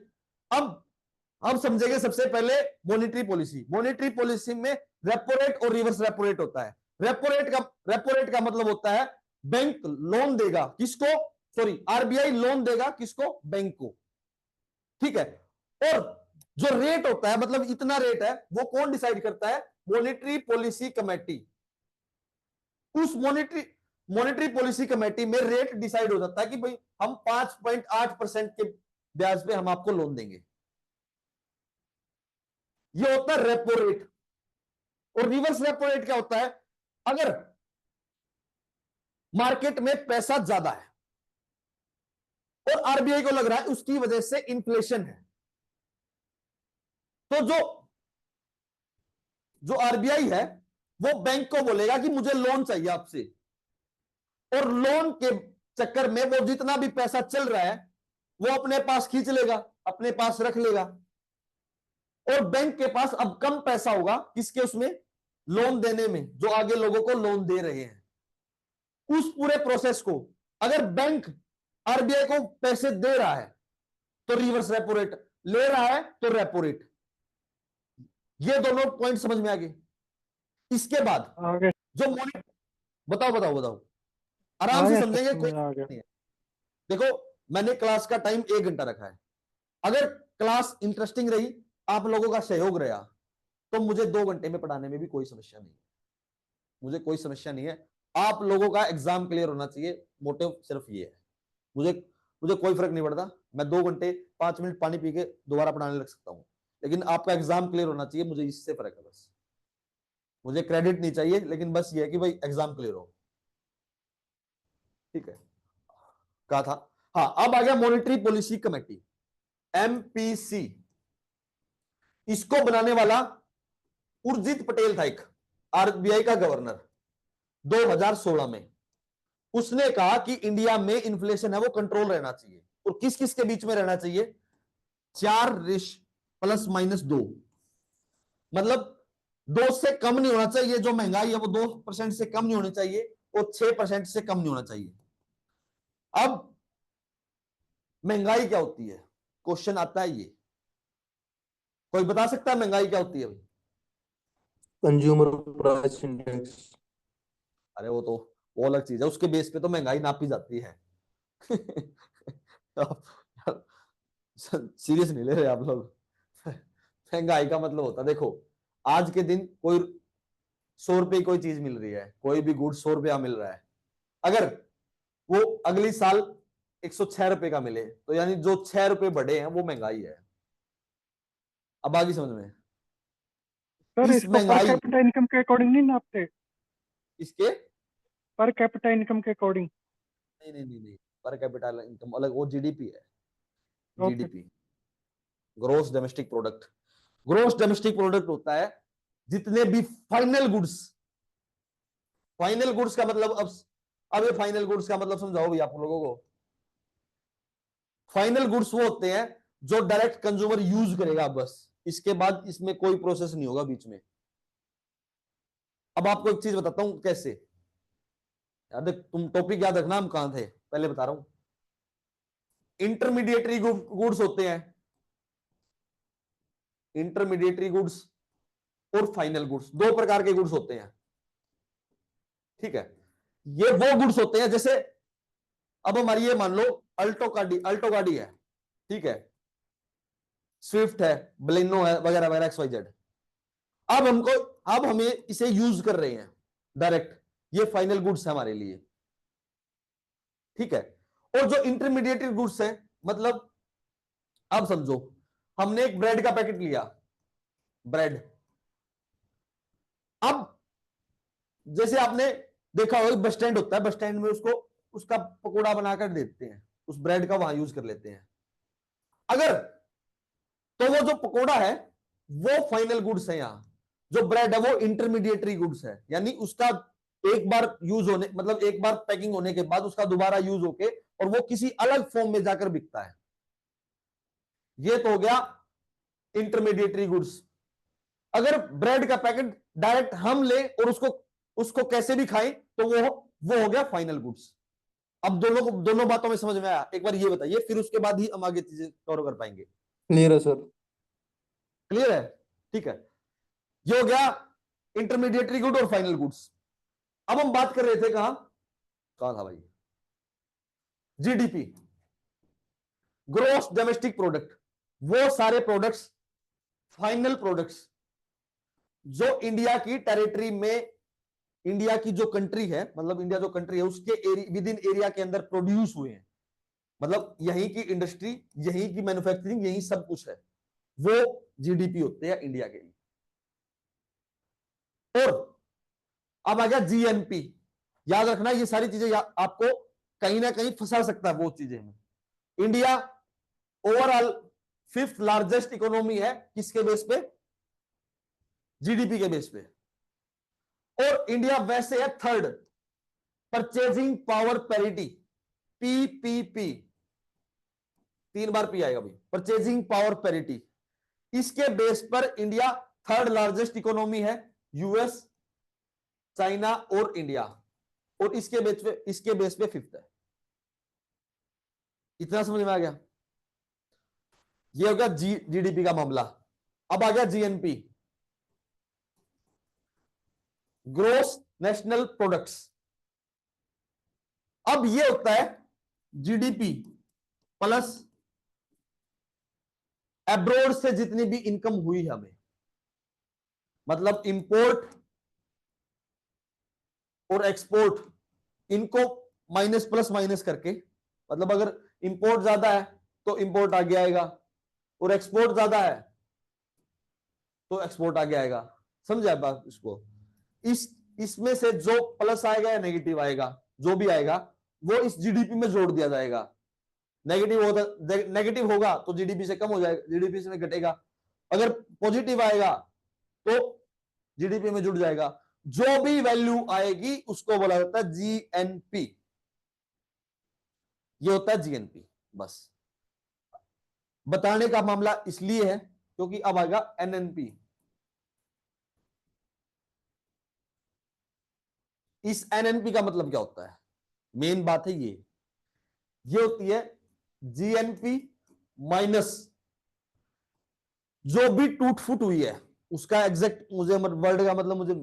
अब समझेंगे सबसे पहले मॉनेटरी पॉलिसी। मॉनेटरी पॉलिसी में रेपो रेट और रिवर्स रेपो रेट होता है। रेपो रेट का मतलब होता है बैंक लोन देगा किसको, सॉरी आरबीआई लोन देगा किसको, बैंक को, ठीक है। और जो रेट होता है, मतलब इतना रेट है, वो कौन डिसाइड करता है? Monetary policy committee. उस मॉनेटरी पॉलिसी कमेटी में रेट डिसाइड हो जाता है कि भाई हम 5.8% के ब्याज पे हम आपको लोन देंगे। ये होता है रेपो रेट। और रिवर्स रेपो रेट क्या होता है? अगर मार्केट में पैसा ज्यादा है और आरबीआई को लग रहा है उसकी वजह से इन्फ्लेशन है, तो जो आरबीआई है वो बैंक को बोलेगा कि मुझे लोन चाहिए आपसे, और लोन के चक्कर में वो जितना भी पैसा चल रहा है वो अपने पास खींच लेगा, अपने पास रख लेगा। और बैंक के पास अब कम पैसा होगा किसके, उसमें लोन देने में, जो आगे लोगों को लोन दे रहे हैं। उस पूरे प्रोसेस को अगर बैंक आरबीआई को पैसे दे रहा है तो रिवर्स रेपो रेट, ले रहा है तो रेपो रेट। ये दोनों पॉइंट समझ में आ गए। इसके बाद आगे जो बताओ बताओ बताओ, आराम से आगे सर, समझेंगे, कोई समझ आ गया। नहीं है। देखो, मैंने क्लास का टाइम 1 घंटा रखा है। अगर क्लास इंटरेस्टिंग रही, आप लोगों का सहयोग रहा, तो मुझे 2 घंटे में पढ़ाने में भी कोई समस्या नहीं है। मुझे कोई समस्या नहीं है। आप लोगों का एग्जाम क्लियर होना चाहिए, मोटिव सिर्फ ये है। मुझे मुझे कोई फर्क नहीं पड़ता, मैं 2 घंटे 5 मिनट पानी पी के दोबारा पढ़ाने लग सकता हूं, लेकिन आपका एग्जाम क्लियर होना चाहिए। मुझे इससे फर्क है बस। मुझे क्रेडिट नहीं चाहिए, लेकिन बस ये है कि भाई एग्जाम क्लियर हो, ठीक है। कहा था, हाँ। अब आ गया मॉनेटरी पॉलिसी कमेटी, एमपीसी। इसको बनाने वाला उर्जित पटेल था, एक आरबीआई का गवर्नर, 2016 में। उसने कहा कि इंडिया में इन्फ्लेशन है वो कंट्रोल रहना चाहिए, और किस किस के बीच में रहना चाहिए? 4 ± 2, मतलब 2 से कम नहीं होना चाहिए। जो महंगाई है वो 2% से कम नहीं होनी चाहिए, और 6% से कम नहीं होना चाहिए। अब महंगाई क्या होती है? क्वेश्चन आता है ये, कोई बता सकता है महंगाई क्या होती है भाई? Consumer price index. अरे वो अलग चीज है, उसके बेस पे तो महंगाई नापी जाती है। सीरियस नहीं ले रहे आप लोग। महंगाई का मतलब होता है, देखो, आज के दिन कोई 100 रुपए की कोई चीज मिल रही है, कोई भी गुड 100 रुपया मिल रहा है, अगर वो अगली साल 106 रुपए का मिले, तो यानी जो 6 रुपए बढ़े हैं वो महंगाई है। अब आगे समझ में? सर इस इसको पर महंगाई, कैपिटा इनकम के अकॉर्डिंग नहीं नापते? इसके पर कैपिटा इनकम के अकॉर्डिंग? नहीं नहीं नहीं नहीं, पर कैपिटल इनकम अलग, वो जीडीपी है। Okay. GDP gross domestic product. Gross domestic product होता है जितने भी फाइनल गुड्स, फाइनल गुड्स का मतलब अब ये फाइनल गुड्स का मतलब समझाओ भी आप लोगों को। फाइनल गुड्स वो होते हैं जो डायरेक्ट कंज्यूमर यूज करेगा बस, इसके बाद इसमें कोई प्रोसेस नहीं होगा बीच में। अब आपको एक चीज बताता हूं कैसे। याद तुम टॉपिक याद रखना, हम कहां थे पहले बता रहा हूं। इंटरमीडिएटरी गुड्स होते हैं, इंटरमीडिएटरी गुड्स और फाइनल गुड्स, दो प्रकार के गुड्स होते हैं। ठीक है, ये वो गुड्स होते हैं जैसे अब हमारी ये मान लो अल्टो गाड़ी है, ठीक है, स्विफ्ट है, बलेनो है, वगैरह वगैरह XYZ। अब हमें इसे यूज कर रहे हैं डायरेक्ट, ये फाइनल गुड्स है हमारे लिए। ठीक है, और जो इंटरमीडिएट गुड्स है, मतलब अब समझो हमने एक ब्रेड का पैकेट लिया, ब्रेड। अब जैसे आपने देखा होगा बस स्टैंड होता है, बस स्टैंड में उसको उसका पकोड़ा बनाकर देते हैं, उस ब्रेड का वहां यूज कर लेते हैं। अगर तो वो जो पकोड़ा है वो फाइनल गुड्स है, यहां जो ब्रेड है वो इंटरमीडिएटरी गुड्स है, यानी उसका एक बार यूज होने, मतलब एक बार पैकिंग होने के बाद उसका दोबारा यूज होके और वो किसी अलग फॉर्म में जाकर बिकता है। ये तो हो गया इंटरमीडिएटरी गुड्स। अगर ब्रेड का पैकेट डायरेक्ट हम ले और उसको कैसे भी खाएं तो वो हो गया फाइनल गुड्स। अब दोनों बातों में समझ में आया? एक बार ये बताइए, फिर उसके बाद ही हम आगे चीजें कवर कर पाएंगे। क्लियर है सर। क्लियर है? ठीक है, ये हो गया इंटरमीडिएटरी गुड और फाइनल गुड्स। अब हम बात कर रहे थे कहां था भाई? जीडीपी, ग्रोस डोमेस्टिक प्रोडक्ट, वो सारे प्रोडक्ट्स, फाइनल प्रोडक्ट्स जो इंडिया की टेरिटरी में, इंडिया की जो कंट्री है, मतलब इंडिया जो कंट्री है उसके विद इन एरिया के अंदर प्रोड्यूस हुए हैं, मतलब यहीं की इंडस्ट्री, यहीं की मैन्युफैक्चरिंग, यहीं सब कुछ है, वो जीडीपी होते हैं इंडिया के लिए। और अब आ गया जीएनपी। याद रखना ये सारी चीजें आपको कहीं ना कहीं फंसा सकता है वो चीजें में। India overall 5th largest economy है, किसके बेस पे? जीडीपी के बेस पे। और इंडिया वैसे है 3rd purchasing power parity, PPP, 3 बार पी आएगा भाई, परचेजिंग पावर पैरिटी। इसके बेस पर इंडिया 3rd लार्जेस्ट इकोनॉमी है, यूएस, चाइना और इंडिया, और इसके बेस पे 5th है। इतना समझ में आ गया? ये हो गया जीडीपी का मामला। अब आ गया जीएनपी, ग्रोस नेशनल प्रोडक्ट्स। अब ये होता है जीडीपी प्लस एब्रोड से जितनी भी इनकम हुई है हमें, मतलब इंपोर्ट और एक्सपोर्ट, इनको माइनस प्लस माइनस करके, मतलब अगर इंपोर्ट ज्यादा है तो इंपोर्ट आगे आएगा, और एक्सपोर्ट ज्यादा है तो एक्सपोर्ट आगे आएगा। समझा बात इसको? इसमें से जो प्लस आएगा या नेगेटिव आएगा, जो भी आएगा वो इस जीडीपी में जोड़ दिया जाएगा। नेगेटिव होगा तो जीडीपी से कम हो जाएगा, जीडीपी से घटेगा। अगर पॉजिटिव आएगा तो जीडीपी में जुड़ जाएगा। जो भी वैल्यू आएगी उसको बोला जाता है जीएनपी। ये होता है जीएनपी। बस बताने का मामला इसलिए है क्योंकि अब आएगा एनएनपी। इस एनएनपी का मतलब क्या होता है? मेन बात है ये होती है जीएनपी माइनस जो भी टूट फूट हुई है, उसका एग्जैक्ट मुझे वर्ड का मतलब मुझे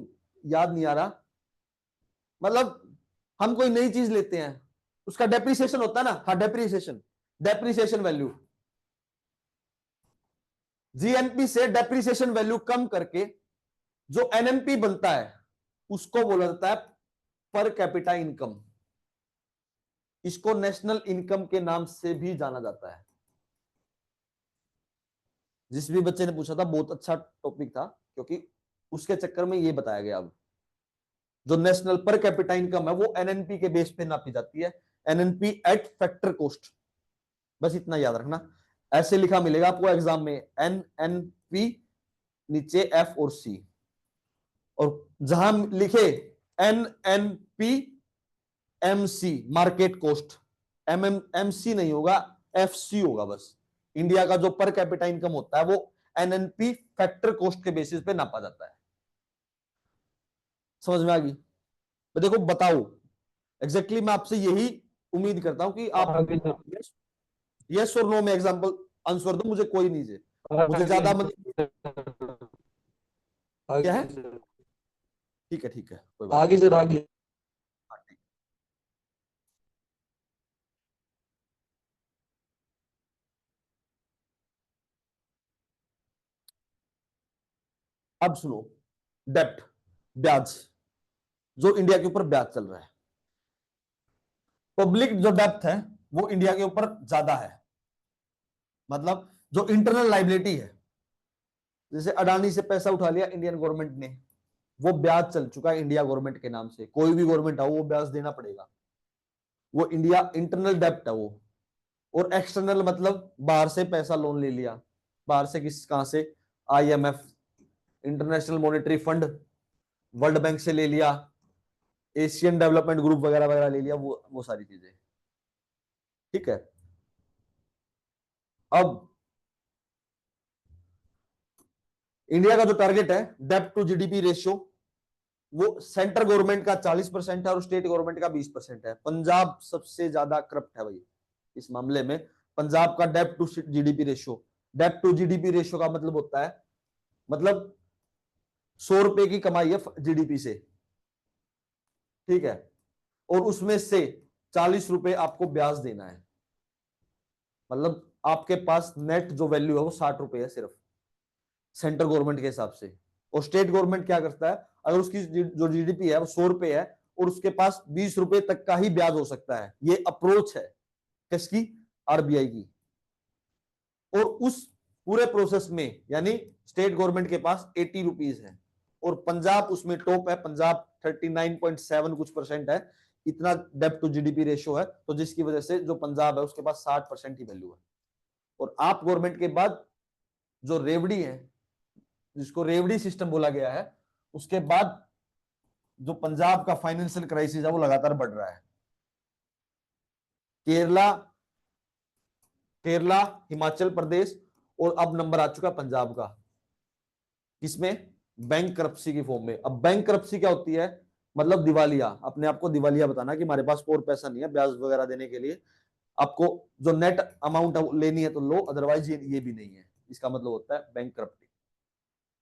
याद नहीं आ रहा। मतलब हम कोई नई चीज लेते हैं, उसका डेप्रिसिएशन होता है ना, हाँ डेप्रिसिएशन वैल्यू। जीएनपी से डेप्रिसिएशन वैल्यू कम करके जो एनएनपी बनता है उसको बोला जाता है पर कैपिटा इनकम। इसको नेशनल इनकम के नाम से भी जाना जाता है। जिस भी बच्चे ने पूछा था बहुत अच्छा टॉपिक था, क्योंकि उसके चक्कर में ये बताया गया। अब जो नेशनल पर कैपिटा इनकम है वो एनएनपी के बेस पे नापी जाती है। एनएनपी एट फैक्टर कॉस्ट, बस इतना याद रखना। ऐसे लिखा मिलेगा आपको एग्जाम में, एनएनपी नीचे एफ और सी, और जहां लिखे NNP MC market cost, MC नहीं होगा, एफसी होगा बस। इंडिया का जो पर कैपिटा इनकम होता है वो एनएनपी फैक्टर कॉस्ट के बेसिस पे नापा जाता है। समझ में आ गई? तो देखो बताओ, एग्जैक्टली मैं आपसे यही उम्मीद करता हूँ कि आप आगे सर, यस और नो में एग्जांपल आंसर दो, मुझे कोई नहीं है, मुझे आगे ज्यादा सर, क्या है। आगे सर, ठीक है कोई बात आगे सर, आगे। नहीं। अब सुनो, डेप्ट, ब्याज, जो इंडिया के ऊपर ब्याज चल रहा है, पब्लिक जो डेप्थ है वो इंडिया के ऊपर ज्यादा है, मतलब जो इंटरनल लाइबिलिटी है, जैसे अडानी से पैसा उठा लिया इंडियन गवर्नमेंट ने, वो ब्याज चल चुका है इंडिया गवर्नमेंट के नाम से, कोई भी गवर्नमेंट आओ वो ब्याज देना पड़ेगा, वो इंडिया इंटरनल डेप्ट है वो। और एक्सटर्नल मतलब बाहर से पैसा लोन ले लिया, बाहर से किस कहां से, IMF, international monetary fund, world bank से ले लिया, एशियन डेवलपमेंट ग्रुप वगैरह वगैरह ले लिया, वो सारी चीजें। ठीक है। अब इंडिया का जो टारगेट है डेप्ट टू जीडीपी रेशियो, वो सेंट्रल गवर्नमेंट का 40% है और स्टेट गवर्नमेंट का 20% है। पंजाब सबसे ज्यादा करप्ट है भाई इस मामले में। पंजाब का डेप्ट टू जीडीपी रेशियो, डेप्ट टू जीडीपी रेशियो का मतलब होता है, मतलब 100 रुपए की कमाई है जीडीपी से, ठीक है, और उसमें से 40 रुपए आपको ब्याज देना है, मतलब आपके पास नेट जो वैल्यू है वो 60 रुपए है सिर्फ सेंट्रल गवर्नमेंट के हिसाब से। और स्टेट गवर्नमेंट क्या करता है, अगर उसकी जो जीडीपी है वो 100 रुपए है और उसके पास 20 रुपए तक का ही ब्याज हो सकता है, ये अप्रोच है किसकी, आरबीआई की। और उस पूरे प्रोसेस में यानी स्टेट गवर्नमेंट के पास 80 रुपीज है और पंजाब उसमें टॉप है, पंजाब 39.7 कुछ परसेंट है, इतना डेप्ट टू जीडीपी रेशियो है, तो जिसकी वजह से जो पंजाब है उसके पास 60% ही वैल्यू है। और आप गवर्नमेंट के बाद जो रेवड़ी है, जिसको रेवड़ी सिस्टम बोला गया है, उसके बाद जो पंजाब का फाइनेंशियल क्राइसिस है वो लगातार बढ़ रहा है। केरला, केरला, हिमाचल प्रदेश, और अब नंबर आ चुका पंजाब का, किसमें, बैंक करप्सी की फॉर्म में। अब बैंक करप्सी क्या होती है, मतलब दिवालिया, अपने आप को दिवालिया बताना कि हमारे पास और पैसा नहीं है ब्याज वगैरह देने के लिए, आपको जो नेट अमाउंट लेनी है तो लो, अदरवाइज ये भी नहीं है, इसका मतलब होता है बैंक करप्टी।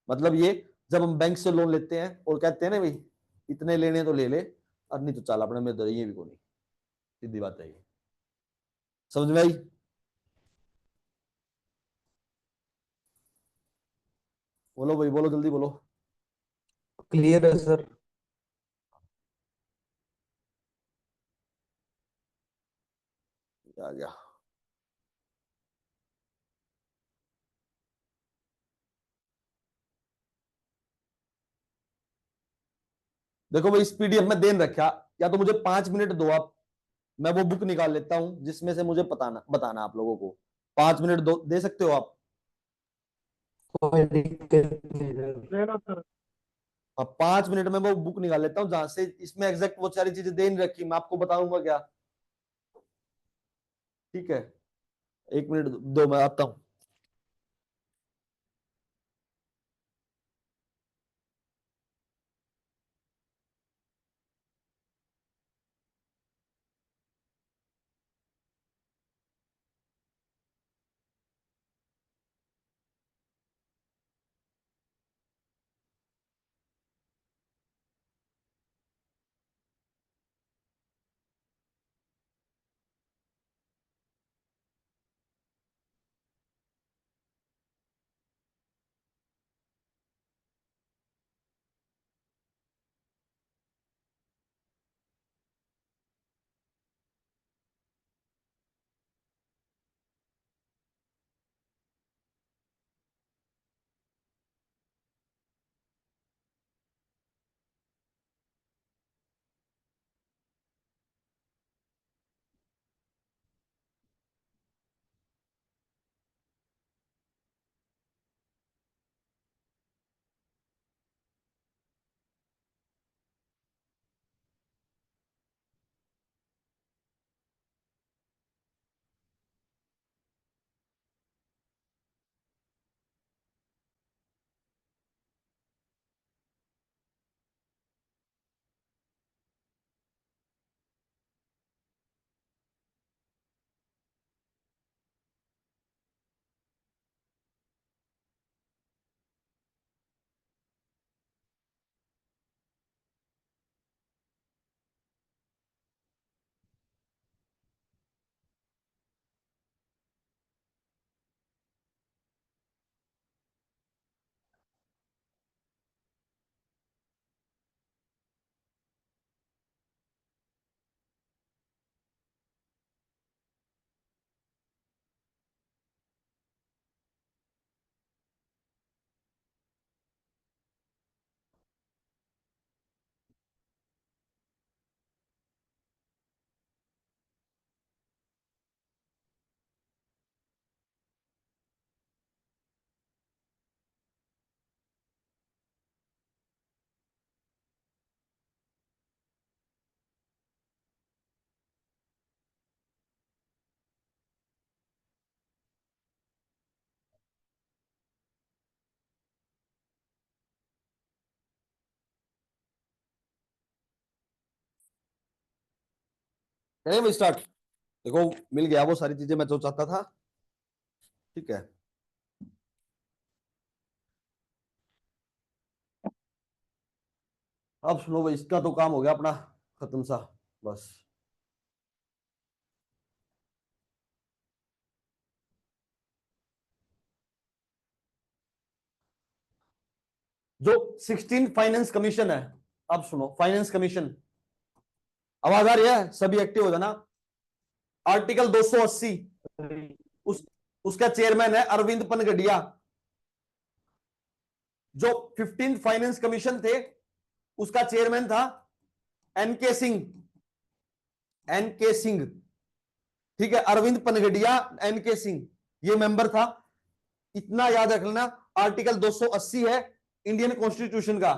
मतलब ये जब हम बैंक से लोन लेते हैं और कहते हैं ना भाई इतने लेने तो ले ले, और नहीं तो चल अपने में ये भी को नहीं, सीधी बात है ये। समझ में आई? बोलो भाई, बोलो जल्दी बोलो। क्लियर है सर। आ गया। देखो भाई इस पीडीएफ में देन रखा, या तो मुझे 5 मिनट दो आप, मैं वो बुक निकाल लेता हूं जिसमें से मुझे बताना बताना आप लोगों को। 5 मिनट दो, दे सकते हो आप? कोई दिक्कत नहीं सर। ले लो सर। अब 5 मिनट में वो बुक निकाल लेता हूँ जहां से इसमें एग्जैक्ट वो सारी चीजें देन रखी, मैं आपको बताऊंगा क्या। ठीक है, 1 मिनट दो, मैं आता हूँ। करें भाई स्टार्ट। देखो मिल गया वो सारी चीजें मैं जो चाहता था। ठीक है, अब सुनो भाई, इसका तो काम हो गया अपना खत्म सा, बस। जो 16 फाइनेंस कमीशन है, अब सुनो फाइनेंस कमीशन, आवाज आ रही है? सभी एक्टिव हो जाना। आर्टिकल 280, उस उसका चेयरमैन है अरविंद पनगडिया। जो 15 फाइनेंस कमीशन थे उसका चेयरमैन था एनके सिंह। एनके सिंह, ठीक है, अरविंद पनगडिया, एनके सिंह, ये मेंबर था। इतना याद रख लेना, आर्टिकल 280 है इंडियन कॉन्स्टिट्यूशन का।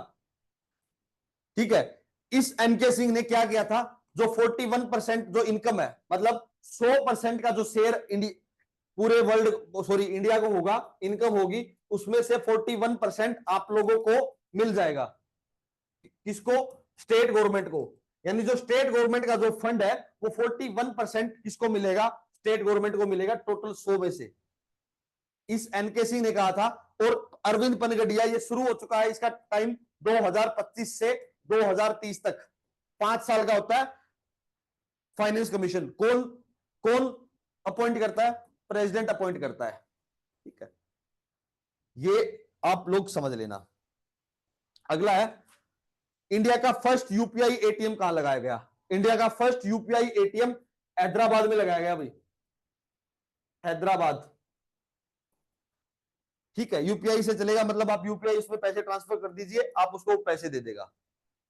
ठीक है, इस एनके सिंह ने क्या किया था, जो 41% जो इनकम है, मतलब 100% का जो शेयर पूरे वर्ल्ड, सॉरी इंडिया को होगा, इनकम होगी, उसमें से 41% आप लोगों को मिल जाएगा। किसको? स्टेट गवर्नमेंट को। यानी जो स्टेट गवर्नमेंट का जो फंड है वो 41% किसको मिलेगा? स्टेट गवर्नमेंट को मिलेगा, टोटल 100 में से। इस एनके सिंह ने कहा था। और अरविंद पनगडिया, ये शुरू हो चुका है, इसका टाइम 2025 से 2030 तक 5 साल का होता है। फाइनेंस कमीशन कौन कौन अपॉइंट करता है? प्रेसिडेंट अपॉइंट करता है। ठीक है, ये आप लोग समझ लेना। अगला है, इंडिया का फर्स्ट यूपीआई एटीएम कहां लगाया गया? इंडिया का फर्स्ट यूपीआई एटीएम हैदराबाद में लगाया गया भाई, हैदराबाद। ठीक है, यूपीआई से चलेगा, मतलब आप यूपीआई उसमें पैसे ट्रांसफर कर दीजिए, आप उसको पैसे दे देगा।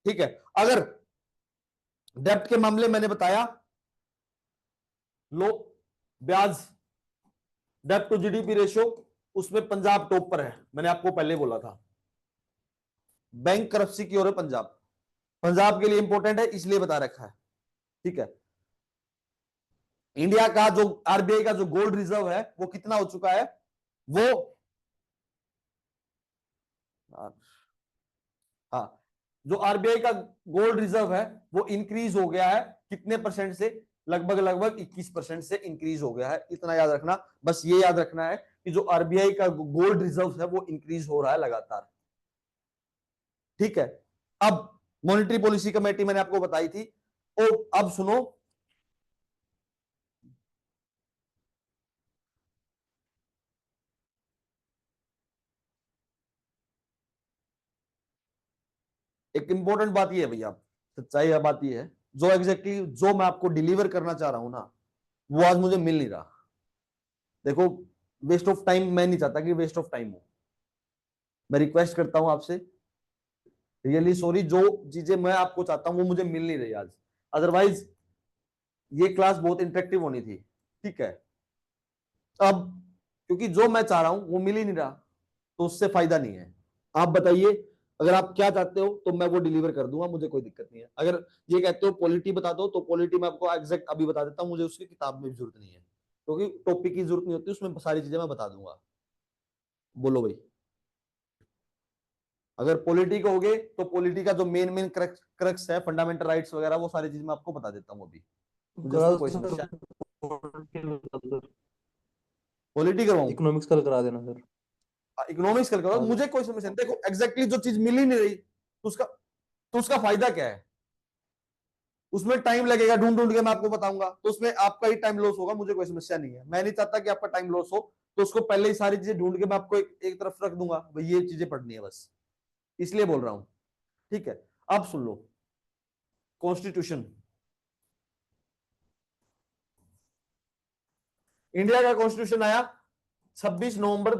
ठीक है, अगर डेब्ट के मामले मैंने बताया, लो ब्याज, डेब्ट टू जीडीपी रेशियो, उसमें पंजाब टॉप पर है, मैंने आपको पहले बोला था। बैंक करप्सी की ओर है पंजाब। पंजाब के लिए इंपॉर्टेंट है इसलिए बता रखा है। ठीक है, इंडिया का जो आरबीआई का जो गोल्ड रिजर्व है वो कितना हो चुका है? वो हाँ, जो आरबीआई का गोल्ड रिजर्व है वो इंक्रीज हो गया है कितने परसेंट से? लगभग लगभग 21% से इंक्रीज हो गया है। इतना याद रखना, बस ये याद रखना है कि जो आरबीआई का गोल्ड रिजर्व है वो इंक्रीज हो रहा है लगातार। ठीक है, अब मॉनेटरी पॉलिसी कमेटी मैंने आपको बताई थी। और अब सुनो, एक इंपॉर्टेंट बात यह है भैया, सच्चाई बात यह है, जो एग्जैक्टली जो मैं आपको डिलीवर करना चाह रहा हूं ना, वो आज मुझे मिल नहीं रहा। देखो, वेस्ट ऑफ टाइम मैं नहीं चाहता कि वेस्ट ऑफ टाइम हो। मैं रिक्वेस्ट करता हूं आपसे, रियली सॉरी, जो चीजें मैं आपको चाहता हूं वो मुझे मिल नहीं रही आज। अदरवाइज ये क्लास बहुत इंटरेक्टिव होनी थी। ठीक है, अब क्योंकि जो मैं चाह रहा हूं वो मिल ही नहीं रहा, तो उससे फायदा नहीं है। आप बताइए, अगर आप क्या चाहते हो तो मैं वो डिलीवर कर दूंगा, मुझे कोई दिक्कत नहीं है। अगर ये कहते हो पॉलिटी बता दो, तो पॉलिटी मैं आपको एग्जैक्ट अभी बता देता हूं, मुझे उसकी किताब में भी जरूरत नहीं है, क्योंकि टॉपिक की जरूरत नहीं होती, उसमें सारी चीजें मैं बता दूंगा। बोलो भाई, अगर पॉलिटी कहोगे तो पॉलिटी का जो मेन मेन क्रक्स है, फंडामेंटल राइट्स वगैरह, वो सारी चीज मैं आपको बता देता हूँ अभी, मुझे उसमें कोई समस्या। पॉलिटी करवाऊं? इकोनॉमिक्स कल करा देना सर। इकोनॉमिक्स कर करो, मुझे कोई समस्या नहीं। देखो एग्जैक्टली जो चीज मिल ही नहीं रही, तो उसका फायदा क्या है? उसमें टाइम लगेगा, ढूंढ ढूंढ के मैं आपको बताऊंगा, तो उसमें आपका ही टाइम लॉस होगा, मुझे कोई समस्या नहीं है। मैं नहीं चाहता कि आपका टाइम लॉस हो, तो उसको पहले ही सारी चीजें ढूंढ के मैं आपको एक तरफ रख दूंगा, भाई ये चीजें पढ़नी है बस, इसलिए बोल रहा हूं। ठीक है, अब सुन लो, कॉन्स्टिट्यूशन, इंडिया का कॉन्स्टिट्यूशन आया 26 नवंबर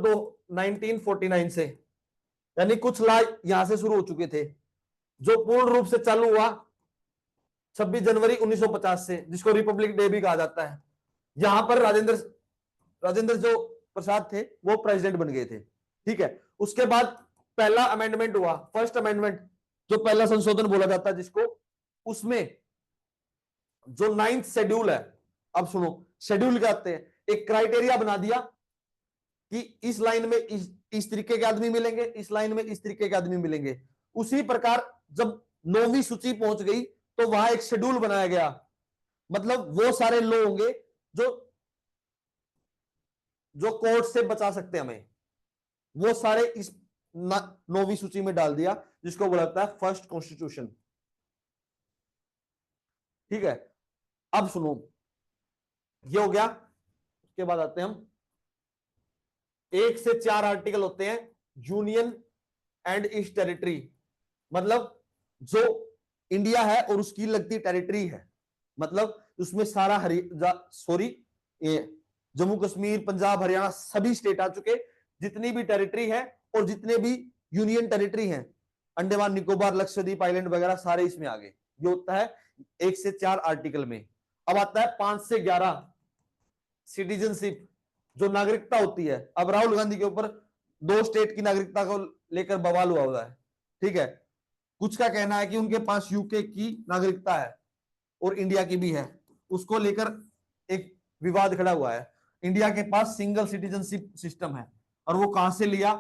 1949 से, यानी कुछ लॉ यहां से शुरू हो चुके थे, जो पूर्ण रूप से चालू हुआ 26 जनवरी 1950 से, जिसको रिपब्लिक डे भी कहा जाता है। यहां पर राजेंद्र जो प्रसाद थे वो प्रेसिडेंट बन गए थे। ठीक है, उसके बाद पहला अमेंडमेंट हुआ, फर्स्ट अमेंडमेंट, जो पहला संशोधन बोला जाता है जिसको, उसमें जो 9th शेड्यूल है, अब सुनो शेड्यूल क्या आते हैं, एक क्राइटेरिया बना दिया कि इस लाइन में इस तरीके के आदमी मिलेंगे, इस लाइन में इस तरीके के आदमी मिलेंगे। उसी प्रकार जब 9वीं सूची पहुंच गई तो वहां एक शेड्यूल बनाया गया मतलब वो सारे लॉ होंगे जो जो कोर्ट से बचा सकते हैं हमें, वो सारे इस 9वीं सूची में डाल दिया, जिसको बोला जाता है फर्स्ट कॉन्स्टिट्यूशन। ठीक है, अब सुनो, ये हो गया। उसके बाद आते हैं हम, 1 से 4 आर्टिकल होते हैं यूनियन एंड इस टेरिटरी, मतलब जो इंडिया है और उसकी लगती टेरिटरी है, मतलब उसमें सारा जम्मू कश्मीर, पंजाब, हरियाणा सभी स्टेट आ चुके, जितनी भी टेरिटरी है और जितने भी यूनियन टेरिटरी हैं, अंडमान निकोबार, लक्षद्वीप आइलैंड वगैरह सारे इसमें आ गए। ये होता है 1 से 4 आर्टिकल में। अब आता है 5 से 11 सिटीजनशिप, जो नागरिकता होती है। अब राहुल गांधी के ऊपर 2 स्टेट की नागरिकता को लेकर बवाल हुआ है। ठीक है, कुछ का कहना है कि उनके पास यूके की नागरिकता है और इंडिया की भी है, उसको लेकर एक विवाद खड़ा हुआ है। इंडिया के पास सिंगल सिटीजनशिप सिस्टम है, और वो कहां से लिया?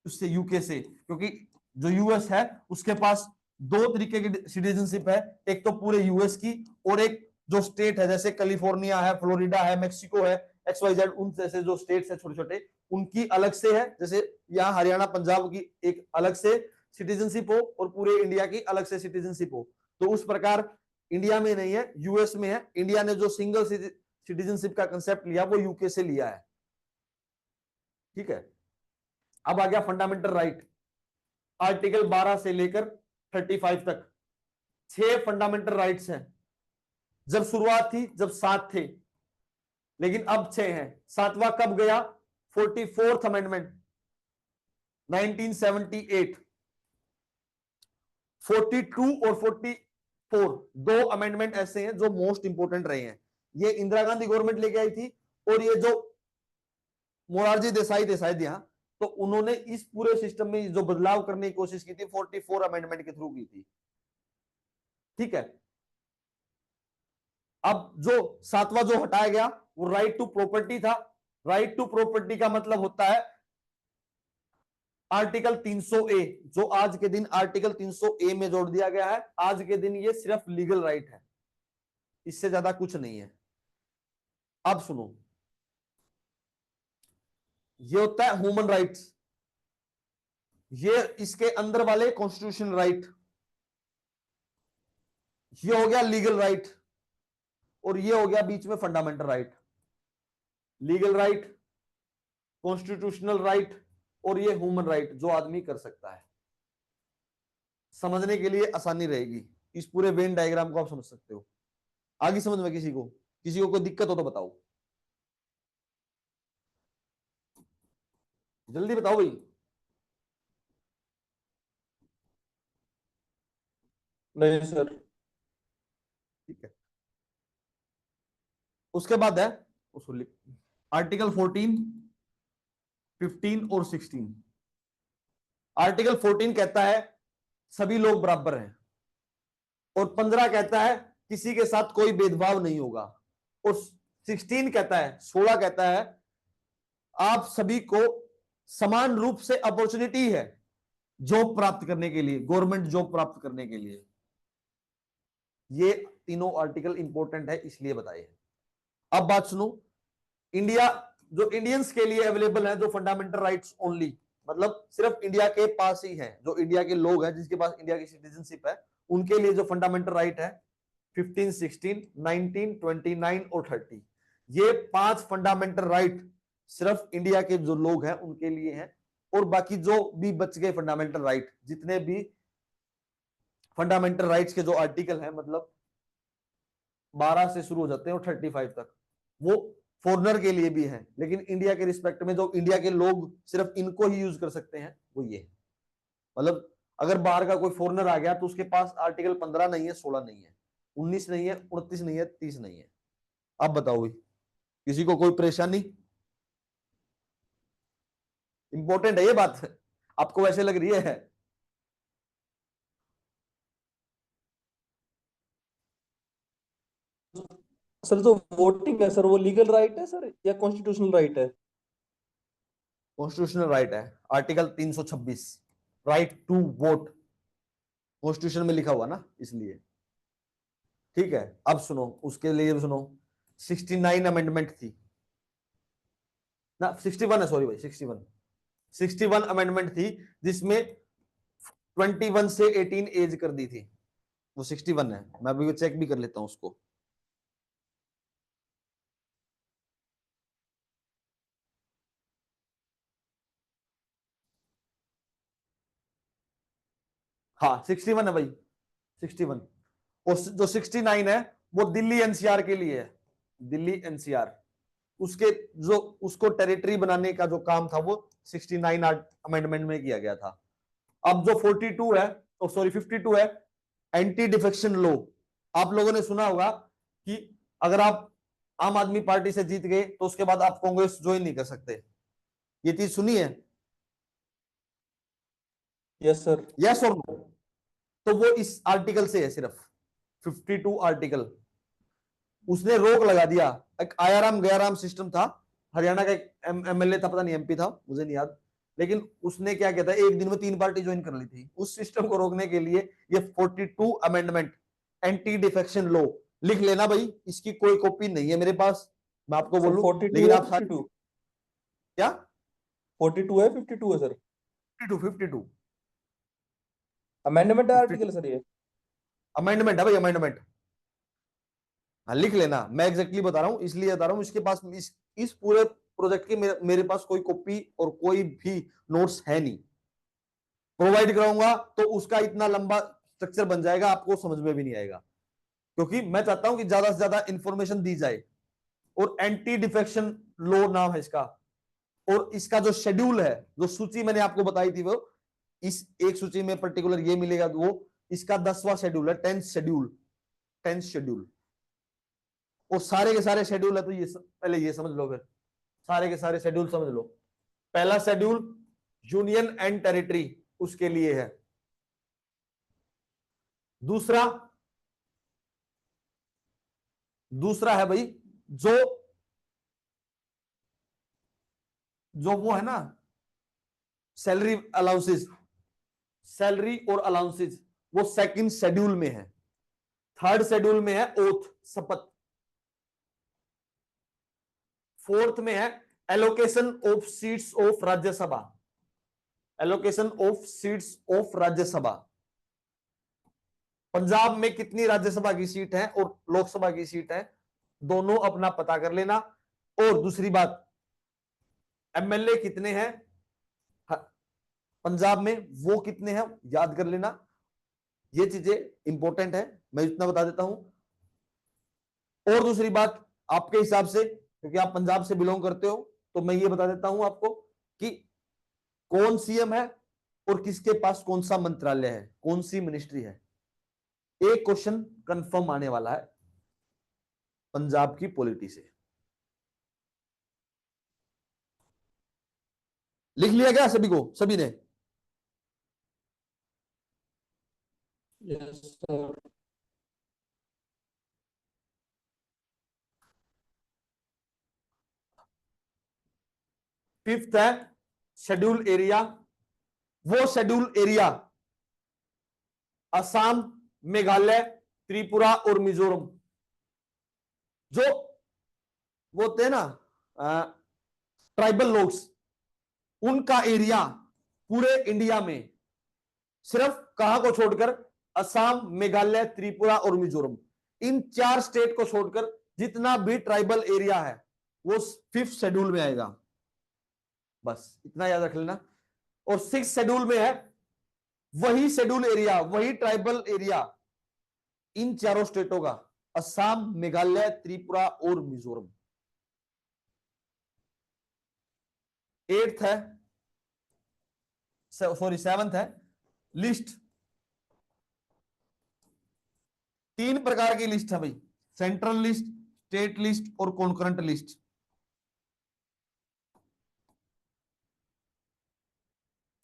उससे, यूके से, क्योंकि जो यूएस है उसके पास 2 तरीके की सिटीजनशिप है, एक तो पूरे यूएस की, और एक जो स्टेट है जैसे कैलिफोर्निया है, फ्लोरिडा है, मेक्सिको है, XYZ, उन जैसे जो स्टेट्स है छोटे छोटे, उनकी अलग से है। जैसे यहाँ हरियाणा, पंजाब की एक अलग से सिटीजनशिप हो और पूरे इंडिया की अलग से सिटीजनशिप हो, तो उस प्रकार इंडिया में नहीं है, यूएस में है। इंडिया ने जो सिंगल सिटीजनशिप का कंसेप्ट लिया वो यूके से लिया है। ठीक है, अब आ गया फंडामेंटल राइट, आर्टिकल 12 से लेकर 35 तक 6 फंडामेंटल राइट्स हैं। जब शुरुआत थी जब 7 थे, लेकिन अब 6 हैं। 7वां कब गया? 44th amendment 1978। 42 और 44 2 अमेंडमेंट ऐसे हैं जो मोस्ट इंपोर्टेंट रहे हैं। ये इंदिरा गांधी गवर्नमेंट लेके आई थी, और ये जो मोरारजी देसाई थे यहां, तो उन्होंने इस पूरे सिस्टम में जो बदलाव करने की कोशिश की थी 44 अमेंडमेंट के थ्रू की थी। ठीक है, अब जो 7वां जो हटाया गया वो राइट टू प्रॉपर्टी था। राइट टू प्रॉपर्टी का मतलब होता है आर्टिकल 300A, जो आज के दिन आर्टिकल 300A में जोड़ दिया गया है। आज के दिन ये सिर्फ लीगल राइट है, इससे ज्यादा कुछ नहीं है। अब सुनो, ये होता है ह्यूमन राइट्स, ये इसके अंदर वाले कॉन्स्टिट्यूशन राइट, ये हो गया लीगल राइट, और ये हो गया बीच में fundamental right. Legal right, constitutional right, और ये ह्यूमन राइट जो आदमी कर सकता है। समझने के लिए आसानी रहेगी, इस पूरे वेन डायग्राम को आप समझ सकते हो। आगे समझ में किसी को कोई दिक्कत हो तो बताओ, जल्दी बताओ भाई। नहीं सर। ठीक है, उसके बाद है आर्टिकल 14, 15 और 16। आर्टिकल 14 कहता है सभी लोग बराबर हैं, और 15 कहता है किसी के साथ कोई भेदभाव नहीं होगा, और 16 कहता है, 16 कहता है आप सभी को समान रूप से अपॉर्चुनिटी है जॉब प्राप्त करने के लिए, गवर्नमेंट जॉब प्राप्त करने के लिए। ये तीनों आर्टिकल इंपॉर्टेंट है इसलिए बताए। अब बात सुनो, इंडिया जो इंडियंस के लिए अवेलेबल है, जो फंडामेंटल राइट्स ओनली, मतलब सिर्फ इंडिया के पास ही है, जो इंडिया के लोग हैं जिसके पास इंडिया की सिटीजनशिप है, उनके लिए जो फंडामेंटल राइट है 15, 16, 19, 29 और 30। ये 5 फंडामेंटल राइट सिर्फ इंडिया के जो लोग हैं उनके लिए हैं, और बाकी जो भी बच गए फंडामेंटल राइट, जितने भी फंडामेंटल राइट्स के जो आर्टिकल हैं, मतलब 12 से शुरू हो जाते हैं और 35 तक, वो फॉरनर के लिए भी है, लेकिन इंडिया के रिस्पेक्ट में जो इंडिया के लोग सिर्फ इनको ही यूज कर सकते हैं वो ये है। मतलब अगर बाहर का कोई फॉरनर आ गया तो उसके पास आर्टिकल 15 नहीं है, 16 नहीं है, 19 नहीं है, 29 नहीं है, 30 नहीं है। अब बताओ भाई, किसी को कोई परेशानी? इंपॉर्टेंट है ये बात, आपको वैसे लग रही है? सर जो वोटिंग है सर, वो लीगल राइट है सर या कॉन्स्टिट्यूशनल राइट है? कॉन्स्टिट्यूशनल राइट है, article 326, right to vote, constitution में लिखा हुआ ना, इसलिए। ठीक है, अब सुनो, उसके लिए सुनो, 69 अमेंडमेंट थी ना, 61 है, सॉरी भाई, 61 अमेंडमेंट थी, जिसमें 21 से 18 एज कर दी थी, वो 61 है। मैं अभी चेक भी कर लेता हूं उसको। हाँ 61 है भाई, 61। और जो 69 है वो दिल्ली एनसीआर के लिए है, दिल्ली एनसीआर, उसके जो उसको टेरिटरी बनाने का जो काम था वो 69 अमेंडमेंट में किया गया था। अब जो 42 है, तो सॉरी 52 है, एंटी डिफेक्शन लॉ। आप लोगों ने सुना होगा कि अगर आप आम आदमी पार्टी से जीत गए तो उसके बाद आप कांग्रेस ज्वाइन नहीं कर सकते, ये चीज सुनी है? Yes sir. यस और नो? तो वो इस आर्टिकल से है, सिर्फ 52 आर्टिकल, उसने रोक लगा दिया। एक आयाराम गयाराम सिस्टम था, हरियाणा का एक एमएलए था, पता नहीं एमपी था, मुझे नहीं याद, लेकिन उसने क्या किया था, एक दिन में 3 पार्टी ज्वाइन कर ली थी। उस सिस्टम को रोकने के लिए ये 42 अमेंडमेंट, एंटी डिफेक्शन लॉ, लिख लेना भाई, इसकी कोई कॉपी नहीं है मेरे पास, मैं आपको सर बोलूं, 42 लेकिन है आप सारे 52? क्या 42 है 52 है सर? 52 अमेंडमेंट है 52 आर्टिकल सर ये? अमेंडमेंट है भाई, अमेंडमेंट। हाँ लिख लेना, मैं एग्जैक्टली बता रहा हूँ, इसलिए बता रहा हूँ, इसके पास इस पूरे प्रोजेक्ट की मेरे पास कोई कॉपी और कोई भी नोट्स है नहीं। प्रोवाइड कराऊंगा तो उसका इतना लंबा स्ट्रक्चर बन जाएगा, आपको समझ में भी नहीं आएगा, क्योंकि मैं चाहता हूं कि ज्यादा से ज्यादा इंफॉर्मेशन दी जाए। और एंटी डिफेक्शन लॉ नाम है इसका, और इसका जो शेड्यूल है, जो सूची मैंने आपको बताई थी, वो इस एक सूची में पर्टिकुलर ये मिलेगा, वो इसका 10वां शेड्यूल है, 10th शेड्यूल। और सारे के सारे शेड्यूल है, तो ये पहले ये समझ लो, फिर सारे के सारे शेड्यूल समझ लो। पहला शेड्यूल यूनियन एंड टेरिटरी, उसके लिए है। दूसरा दूसरा है भाई, जो जो वो है ना, सैलरी अलाउंसेस, सैलरी और अलाउंसेस, वो सेकंड शेड्यूल में है। थर्ड शेड्यूल में है ओथ, शपथ। फोर्थ में है allocation of seats of Rajya Sabha, allocation of seats of Rajya Sabha. Punjab में कितनी राज्यसभा की सीट है और लोकसभा की सीट है, दोनों अपना पता कर लेना। और दूसरी बात, एमएलए कितने हैं पंजाब में, वो कितने हैं याद कर लेना। ये चीजें इंपॉर्टेंट है, मैं इतना बता देता हूं। और दूसरी बात, आपके हिसाब से, क्योंकि आप पंजाब से बिलोंग करते हो, तो मैं ये बता देता हूं आपको कि कौन सीएम है और किसके पास कौन सा मंत्रालय है, कौन सी मिनिस्ट्री है। एक क्वेश्चन कंफर्म आने वाला है पंजाब की पॉलिटी से। लिख लिया क्या सभी को, सभी ने? Yes sir. फिफ्थ है शेड्यूल एरिया। वो शेड्यूल एरिया असम, मेघालय, त्रिपुरा और मिजोरम, जो वो होते हैं ना ट्राइबल लोग्स, उनका एरिया पूरे इंडिया में, सिर्फ कहां को छोड़कर, असम, मेघालय, त्रिपुरा और मिजोरम, इन 4 स्टेट को छोड़कर जितना भी ट्राइबल एरिया है वो 5th शेड्यूल में आएगा। बस इतना याद रख लेना। और 6th शेड्यूल में है वही शेड्यूल एरिया, वही ट्राइबल एरिया इन चारों स्टेटों का, असम, मेघालय, त्रिपुरा और मिजोरम। 8th है, सॉरी 7th है लिस्ट। 3 प्रकार की लिस्ट है भाई, सेंट्रल लिस्ट, स्टेट लिस्ट और कॉन्करेंट लिस्ट।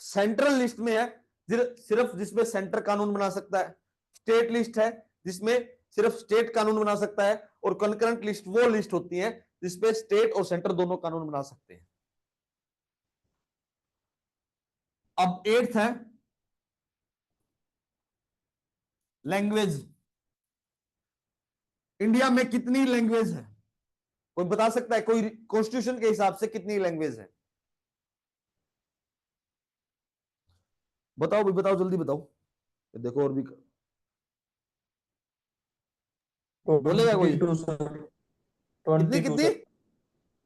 सेंट्रल लिस्ट में है सिर्फ जिसमें सेंटर कानून बना सकता है, स्टेट लिस्ट है जिसमें सिर्फ स्टेट कानून बना सकता है, और कंकरेंट लिस्ट वो लिस्ट होती है जिसपे स्टेट और सेंटर दोनों कानून बना सकते हैं। अब 8th है लैंग्वेज। इंडिया में कितनी लैंग्वेज है? कोई बता सकता है? कोई कॉन्स्टिट्यूशन के हिसाब से कितनी लैंग्वेज है? बताओ भी, बताओ जल्दी बताओ। ये देखो और भी बोलेगा कोई। 22 सर। कितनी 22 कितनी? सर।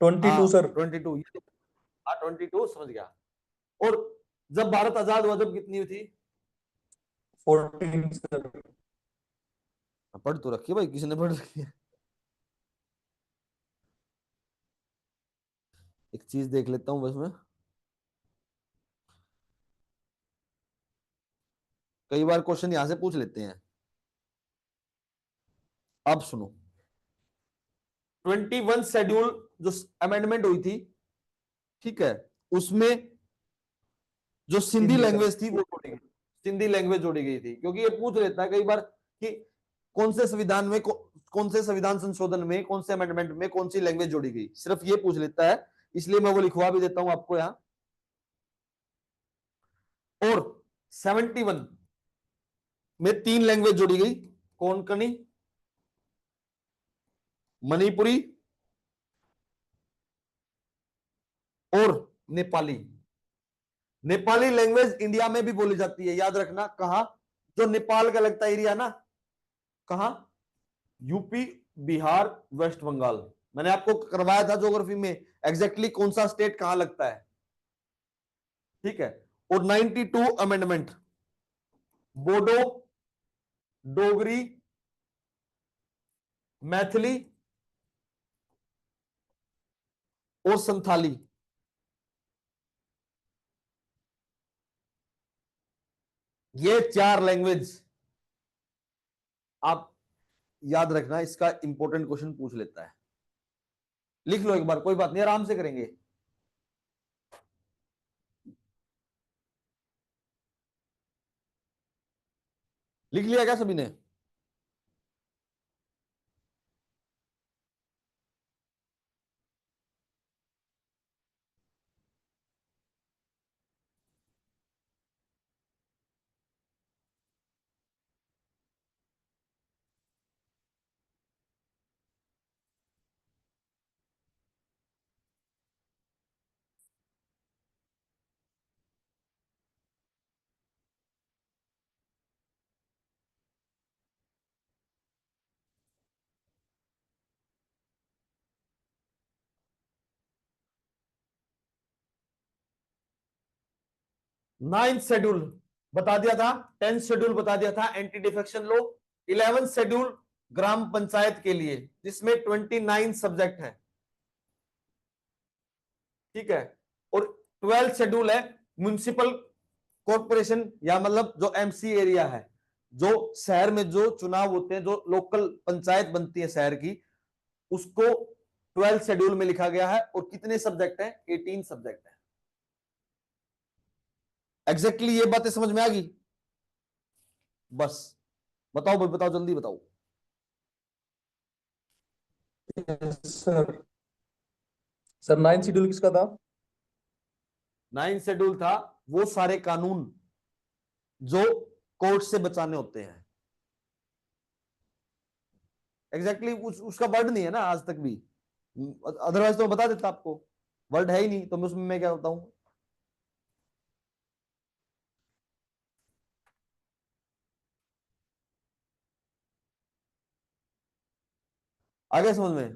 22 हाँ सर। 22। हाँ 22 समझ गया। और जब भारत आजाद हुआ तब कितनी हुई थी? 14 सर। पढ़ तो रखी है भाई, किसी ने पढ़ रखी है। एक चीज देख लेता हूं बस मैं। कई बार क्वेश्चन यहां से पूछ लेते हैं। अब सुनो, 21 शेड्यूल जो अमेंडमेंट हुई थी, ठीक है, उसमें जो सिंधी हिंदी सर। लैंग्वेज थी वो जोड़ी गई। सिंधी लैंग्वेज जोड़ी गई थी, क्योंकि ये पूछ लेता है कई बार कि कौन से संविधान में कौन से संविधान संशोधन में, कौन से अमेंडमेंट में कौन सी लैंग्वेज जोड़ी गई, सिर्फ ये पूछ लेता है। इसलिए मैं वो लिखवा भी देता हूं आपको यहां। और 71 में 3 लैंग्वेज जोड़ी गई। कोंकणी, मणिपुरी और नेपाली। नेपाली लैंग्वेज इंडिया में भी बोली जाती है, याद रखना। कहां? जो नेपाल का लगता एरिया ना, कहां? UP, Bihar, West Bengal. मैंने आपको करवाया था ज्योग्राफी में, एग्जैक्टली कौन सा स्टेट कहां लगता है, ठीक है। और 92 अमेंडमेंट, बोडो, डोगरी, मैथिली और संथाली। ये 4 लैंग्वेज आप याद रखना, इसका इंपॉर्टेंट क्वेश्चन पूछ लेता है। लिख लो एक बार, कोई बात नहीं, आराम से करेंगे। लिख लिया क्या सभी ने? नाइन्थ शेड्यूल बता दिया था, 10th शेड्यूल बता दिया था anti defection law, 11th schedule gram panchayat के लिए, जिसमें 29 सब्जेक्ट है, ठीक है। और 12th शेड्यूल है म्युनिसिपल कॉर्पोरेशन, या मतलब जो एमसी एरिया है, जो शहर में जो चुनाव होते हैं, जो लोकल पंचायत बनती है शहर की, उसको 12th शेड्यूल में लिखा गया है। और कितने सब्जेक्ट हैं? 18 सब्जेक्ट है। एग्जैक्टली ये बातें समझ में आ गई? बस बताओ भाई, बताओ जल्दी बताओ। सर। सर 9 शेड्यूल किसका था? 9th शेड्यूल था वो सारे कानून जो कोर्ट से बचाने होते हैं। एग्जैक्टली उसका वर्ड नहीं है ना आज तक भी, अदरवाइज तो मैं बता देता आपको। वर्ड है ही नहीं तो मैं उसमें मैं क्या बताऊं। आगे समझ में?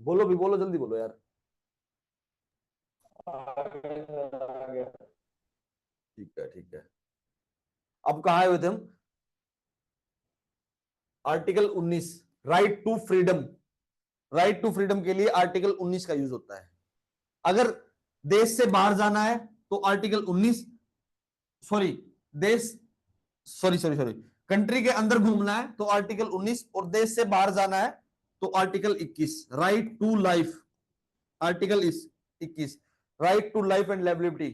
बोलो भी, बोलो जल्दी बोलो यार। आ गया। ठीक है ठीक है। अब कहा आए हुए थे हम? Article 19, right to freedom. Right to freedom के लिए आर्टिकल 19 का यूज होता है। अगर देश से बाहर जाना है तो आर्टिकल 19, सॉरी देश, सॉरी सॉरी सॉरी, कंट्री के अंदर घूमना है तो आर्टिकल 19, और देश से बाहर जाना है तो article 21, right to life. Article 21, right to life and liability.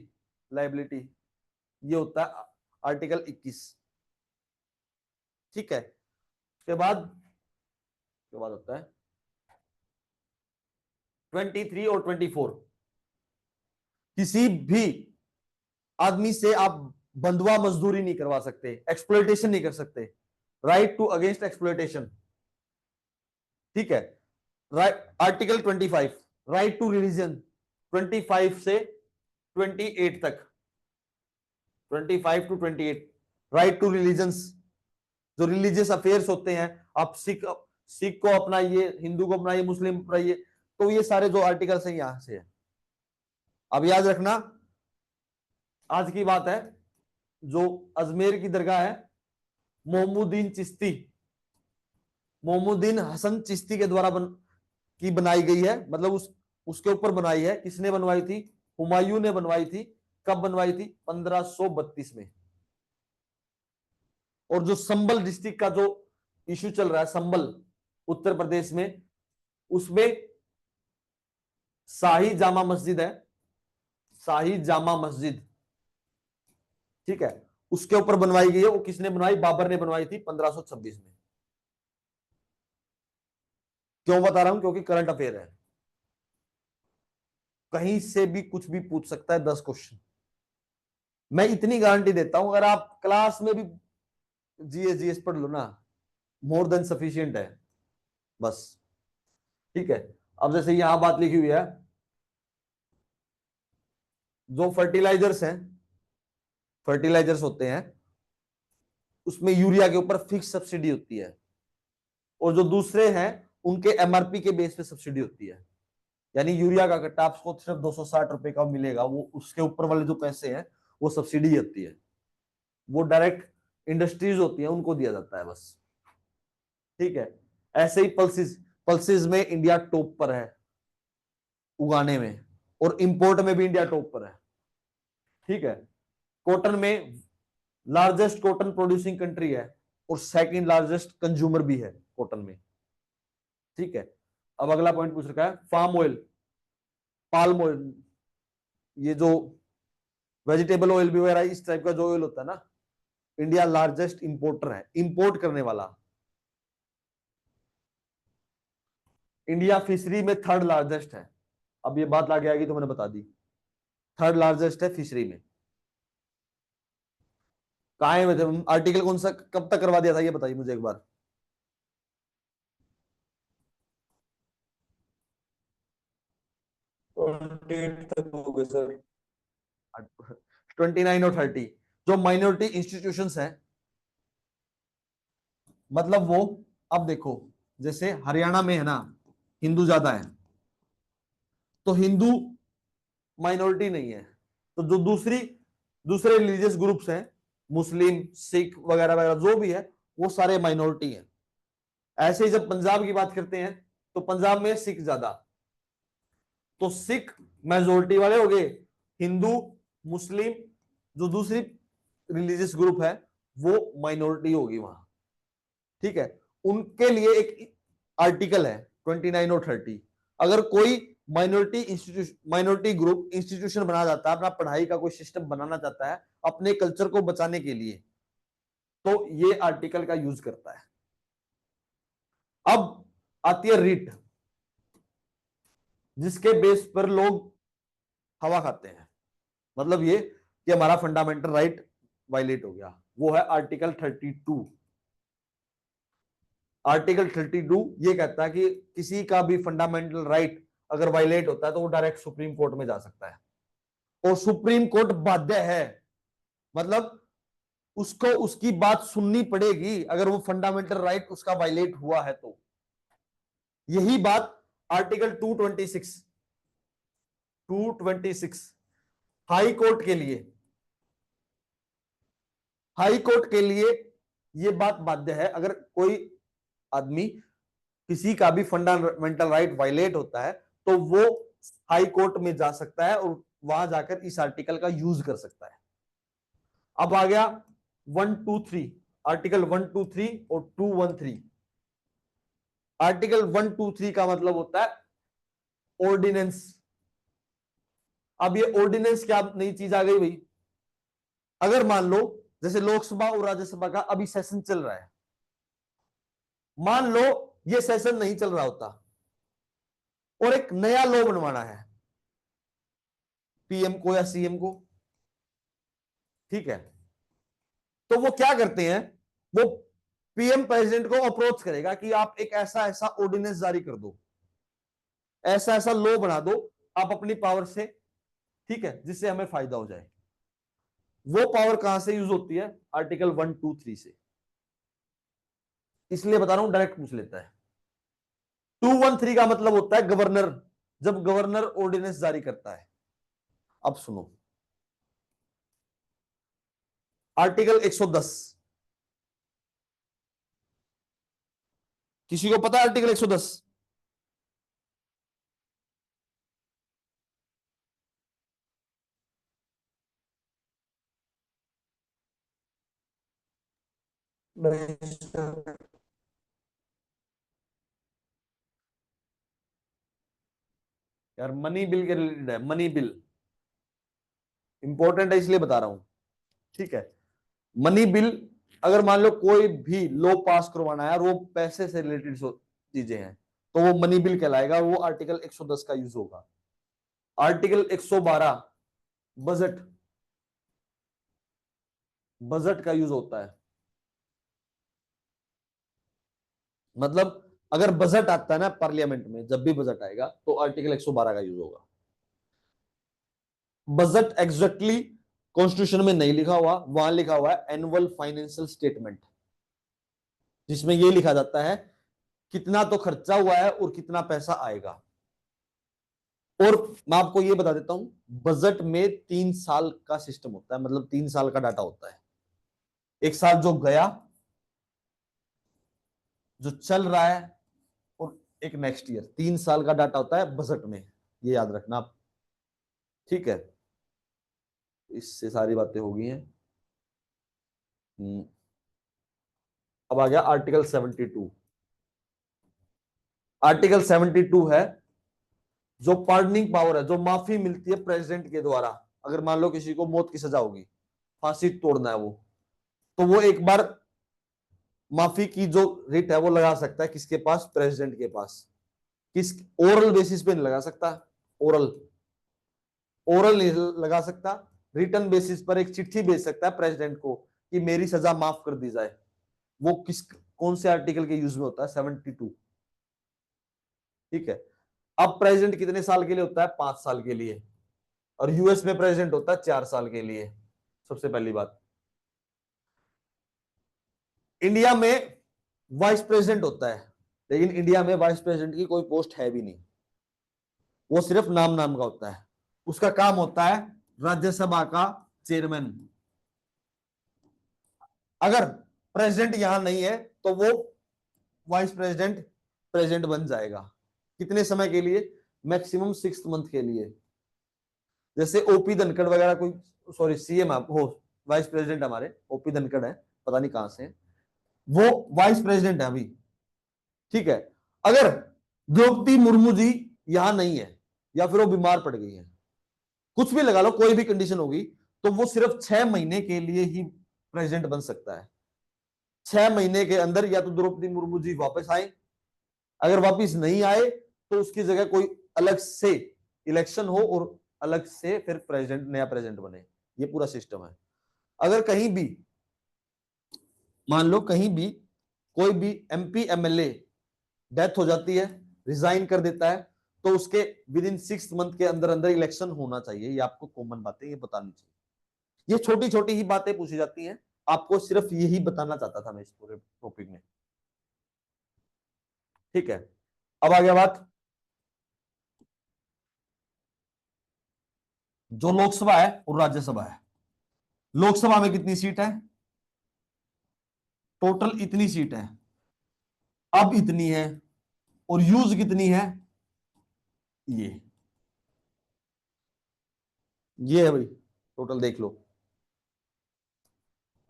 Liability ये होता है आर्टिकल 21, ठीक है। उसके बाद होता है 23 और 24। किसी भी आदमी से आप बंधुआ मजदूरी नहीं करवा सकते, एक्सप्लॉइटेशन नहीं कर सकते। राइट टू अगेंस्ट एक्सप्लॉयटेशन, ठीक है। Right, article 25 right to religion, 25 से 28 तक, 25 टू 28 राइट टू रिलीजन्स, जो रिलीजियस अफेयर्स होते हैं, आप सिख को अपनाइए, हिंदू को अपनाइए, मुस्लिम अपनाइए, तो ये सारे जो आर्टिकल्स हैं यहां से है। अब याद रखना, आज की बात है, जो अजमेर की दरगाह है मोहम्मदीन चिश्ती, मोहम्मदीन हसन चिश्ती के द्वारा बनाई गई है, मतलब उसके ऊपर बनाई है। किसने बनवाई थी? हुमायूं ने बनवाई थी। कब बनवाई थी? 1532 में। और जो संबल डिस्ट्रिक्ट का जो इश्यू चल रहा है, संबल उत्तर प्रदेश में, उसमें शाही जामा मस्जिद है, शाही जामा मस्जिद, ठीक है, उसके ऊपर बनवाई गई है। वो किसने बनवाई? बाबर ने बनवाई थी 1526 में। क्यों बता रहा हूं? क्योंकि करंट अफेयर है, कहीं से भी कुछ भी पूछ सकता है, 10 क्वेश्चन। मैं इतनी गारंटी देता हूं, अगर आप क्लास में भी जीएस पढ़ लो ना, मोर देन सफिशियंट है, बस, ठीक है। अब जैसे यहां बात लिखी हुई है, जो फर्टिलाइजर्स हैं, फर्टिलाइजर्स होते हैं, उसमें यूरिया के ऊपर फिक्स सब्सिडी होती है, और जो दूसरे हैं उनके एमआरपी के बेस पे सब्सिडी होती है। यानी यूरिया का कट्टा आपको सिर्फ 260 रुपए का मिलेगा, वो उसके ऊपर वाले जो पैसे हैं वो सब्सिडी होती है, वो डायरेक्ट इंडस्ट्रीज होती है उनको दिया जाता है, बस, ठीक है। ऐसे ही पल्सिस, पल्सिस में इंडिया टॉप पर है उगाने में, और इंपोर्ट में भी इंडिया टॉप पर है, ठीक है। कॉटन में लार्जेस्ट कॉटन प्रोड्यूसिंग कंट्री है, और सेकंड लार्जेस्ट कंज्यूमर भी है कॉटन में, ठीक है। अब अगला पॉइंट पूछ रखा है, फार्म ऑयल, पाल्म ऑयल, ये जो वेजिटेबल ऑयल भी वगैरह इस टाइप का जो ऑयल होता है ना, इंडिया लार्जेस्ट इंपोर्टर है, इंपोर्ट करने वाला। इंडिया फिशरी में थर्ड लार्जेस्ट है। अब ये बात आगे आएगी तो मैंने बता दी, थर्ड लार्जेस्ट है फिशरी में। कहा है आर्टिकल कौन सा, कब तक करवा दिया था, ये बताइए मुझे एक बार। 28 तक हो गए सर। 29 और 30 जो माइनॉरिटी इंस्टीट्यूशंस हैं, मतलब वो, अब देखो, जैसे हरियाणा में है ना, हिंदू ज्यादा है, तो हिंदू माइनॉरिटी नहीं है, तो जो दूसरे रिलीजियस ग्रुप्स हैं, मुस्लिम, सिख वगैरह वगैरह जो भी है, वो सारे माइनॉरिटी हैं। ऐसे ही जब पंजाब की बात करते हैं, तो पंजाब में सिख ज्यादा, तो सिख मेजोरिटी वाले हो गए, हिंदू, मुस्लिम, जो दूसरी रिलीजियस ग्रुप है वो माइनॉरिटी होगी वहां, ठीक है। उनके लिए एक आर्टिकल है 29 और 30। अगर कोई माइनॉरिटी ग्रुप इंस्टीट्यूशन बना जाता है, अपना पढ़ाई का कोई सिस्टम बनाना चाहता है अपने कल्चर को बचाने के लिए, तो ये आर्टिकल का यूज करता है। अब आती है रिट, जिसके बेस पर लोग हवा खाते हैं, मतलब ये कि हमारा फंडामेंटल राइट वायलेट हो गया, वो है आर्टिकल 32। आर्टिकल 32 ये कहता है कि किसी का भी फंडामेंटल राइट अगर वायलेट होता है तो वो डायरेक्ट सुप्रीम कोर्ट में जा सकता है, और सुप्रीम कोर्ट बाध्य है, मतलब उसको उसकी बात सुननी पड़ेगी अगर वो फंडामेंटल राइट उसका वायलेट हुआ है तो। यही बात आर्टिकल 226 हाई कोर्ट के लिए, हाई कोर्ट के लिए यह बात बाध्य है, अगर कोई आदमी किसी का भी फंडामेंटल राइट वायलेट होता है तो वो हाई कोर्ट में जा सकता है और वहां जाकर इस आर्टिकल का यूज कर सकता है। अब आ गया 123, आर्टिकल 123 और 213। आर्टिकल 123 का मतलब होता है ऑर्डिनेंस। अब ये ऑर्डिनेंस क्या नई चीज आ गई भाई? अगर मान लो जैसे लोकसभा और राज्यसभा का अभी सेशन चल रहा है, मान लो ये सेशन नहीं चल रहा होता और एक नया लॉ बनवाना है पीएम को या सीएम को, ठीक है, तो वो क्या करते हैं, वो पीएम प्रेसिडेंट को अप्रोच करेगा कि आप एक ऐसा ऐसा ऑर्डिनेंस जारी कर दो, ऐसा ऐसा लॉ बना दो आप अपनी पावर से, ठीक है, जिससे हमें फायदा हो जाए। वो पावर कहां से यूज होती है? आर्टिकल 123 से। इसलिए बता रहा हूं, डायरेक्ट पूछ लेता है। 213 का मतलब होता है गवर्नर, जब गवर्नर ऑर्डिनेंस जारी करता है। अब सुनो, आर्टिकल 110, किसी को पता है आर्टिकल 110? नहीं सर। यार मनी बिल के रिलेटेड है, मनी बिल इंपॉर्टेंट है इसलिए बता रहा हूं, ठीक है। मनी बिल, अगर मान लो कोई भी लॉ पास करवाना है, वो पैसे से रिलेटेड चीजें हैं, तो वो मनी बिल कहलाएगा, वो आर्टिकल 110 का यूज होगा। आर्टिकल 112 बजट, बजट का यूज होता है। मतलब अगर बजट आता है ना पार्लियामेंट में, जब भी बजट आएगा तो आर्टिकल 112 का यूज होगा। बजट एग्जैक्टली कॉन्स्टिट्यूशन में नहीं लिखा हुआ, वहां लिखा हुआ है एनुअल फाइनेंशियल स्टेटमेंट, जिसमें यह लिखा जाता है कितना तो खर्चा हुआ है और कितना पैसा आएगा। और मैं आपको यह बता देता हूं, बजट में 3 साल का सिस्टम होता है, मतलब 3 साल का डाटा होता है। एक साल जो गया, जो चल रहा है, और एक नेक्स्ट ईयर, 3 साल का डाटा होता है बजट में, ये याद रखना आप, ठीक है। इससे सारी बातें हो गई हैं। अब आ गया आर्टिकल 72। आर्टिकल 72 है जो पार्डनिंग पावर है, जो माफी मिलती है प्रेसिडेंट के द्वारा। अगर मान लो किसी को मौत की सजा होगी, फांसी तोड़ना है वो, तो वो एक बार माफी की जो रिट है वो लगा सकता है, किसके पास? प्रेसिडेंट के पास। किस ओरल बेसिस पे नहीं लगा सकता, ओरल ओरल नहीं लगा सकता, रिटर्न बेसिस पर एक चिट्ठी भेज सकता है प्रेसिडेंट को कि मेरी सजा माफ कर दी जाए। वो किस, कौन से आर्टिकल के यूज में होता है? 72, ठीक है। अब प्रेसिडेंट कितने साल के लिए होता है? 5 साल के लिए। और यूएस में प्रेसिडेंट होता है 4 साल के लिए। सबसे पहली बात, इंडिया में वाइस प्रेसिडेंट होता है, लेकिन इंडिया में वाइस प्रेसिडेंट की कोई पोस्ट है भी नहीं, वो सिर्फ नाम नाम का होता है। उसका काम होता है राज्यसभा का चेयरमैन। अगर प्रेसिडेंट यहां नहीं है तो वो वाइस प्रेसिडेंट प्रेसिडेंट बन जाएगा। कितने समय के लिए? मैक्सिमम 6 मंथ के लिए। जैसे ओपी धनखड़ वगैरह, कोई सॉरी सीएम हो, वाइस प्रेसिडेंट हमारे ओपी धनखड़ है, पता नहीं कहां से है, वो वाइस प्रेसिडेंट है अभी, ठीक है। अगर द्रौपदी मुर्मू जी यहां नहीं है, या फिर वो बीमार पड़ गई है, कुछ भी लगा लो, कोई भी कंडीशन होगी, तो वो सिर्फ 6 महीने के लिए ही प्रेसिडेंट बन सकता है। 6 महीने के अंदर या तो द्रौपदी मुर्मू जी वापस आए, अगर वापस नहीं आए तो उसकी जगह कोई अलग से इलेक्शन हो और अलग से फिर प्रेसिडेंट, नया प्रेसिडेंट बने। ये पूरा सिस्टम है। अगर कहीं भी मान लो कहीं भी कोई भी एमपी एमएलए डेथ हो जाती है, रिजाइन कर देता है, तो उसके विद इन 6 मंथ के अंदर अंदर इलेक्शन होना चाहिए। ये आपको कॉमन बातें ये बतानी चाहिए। ये छोटी छोटी ही बातें पूछी जाती हैं, आपको सिर्फ यही बताना चाहता था मैं इस पूरे टॉपिक में, ठीक है। अब आ गया बात, जो लोकसभा है और राज्यसभा है। लोकसभा में कितनी सीट है? टोटल इतनी सीट है, अब इतनी है, और यूज कितनी है? ये है भाई, टोटल देख लो।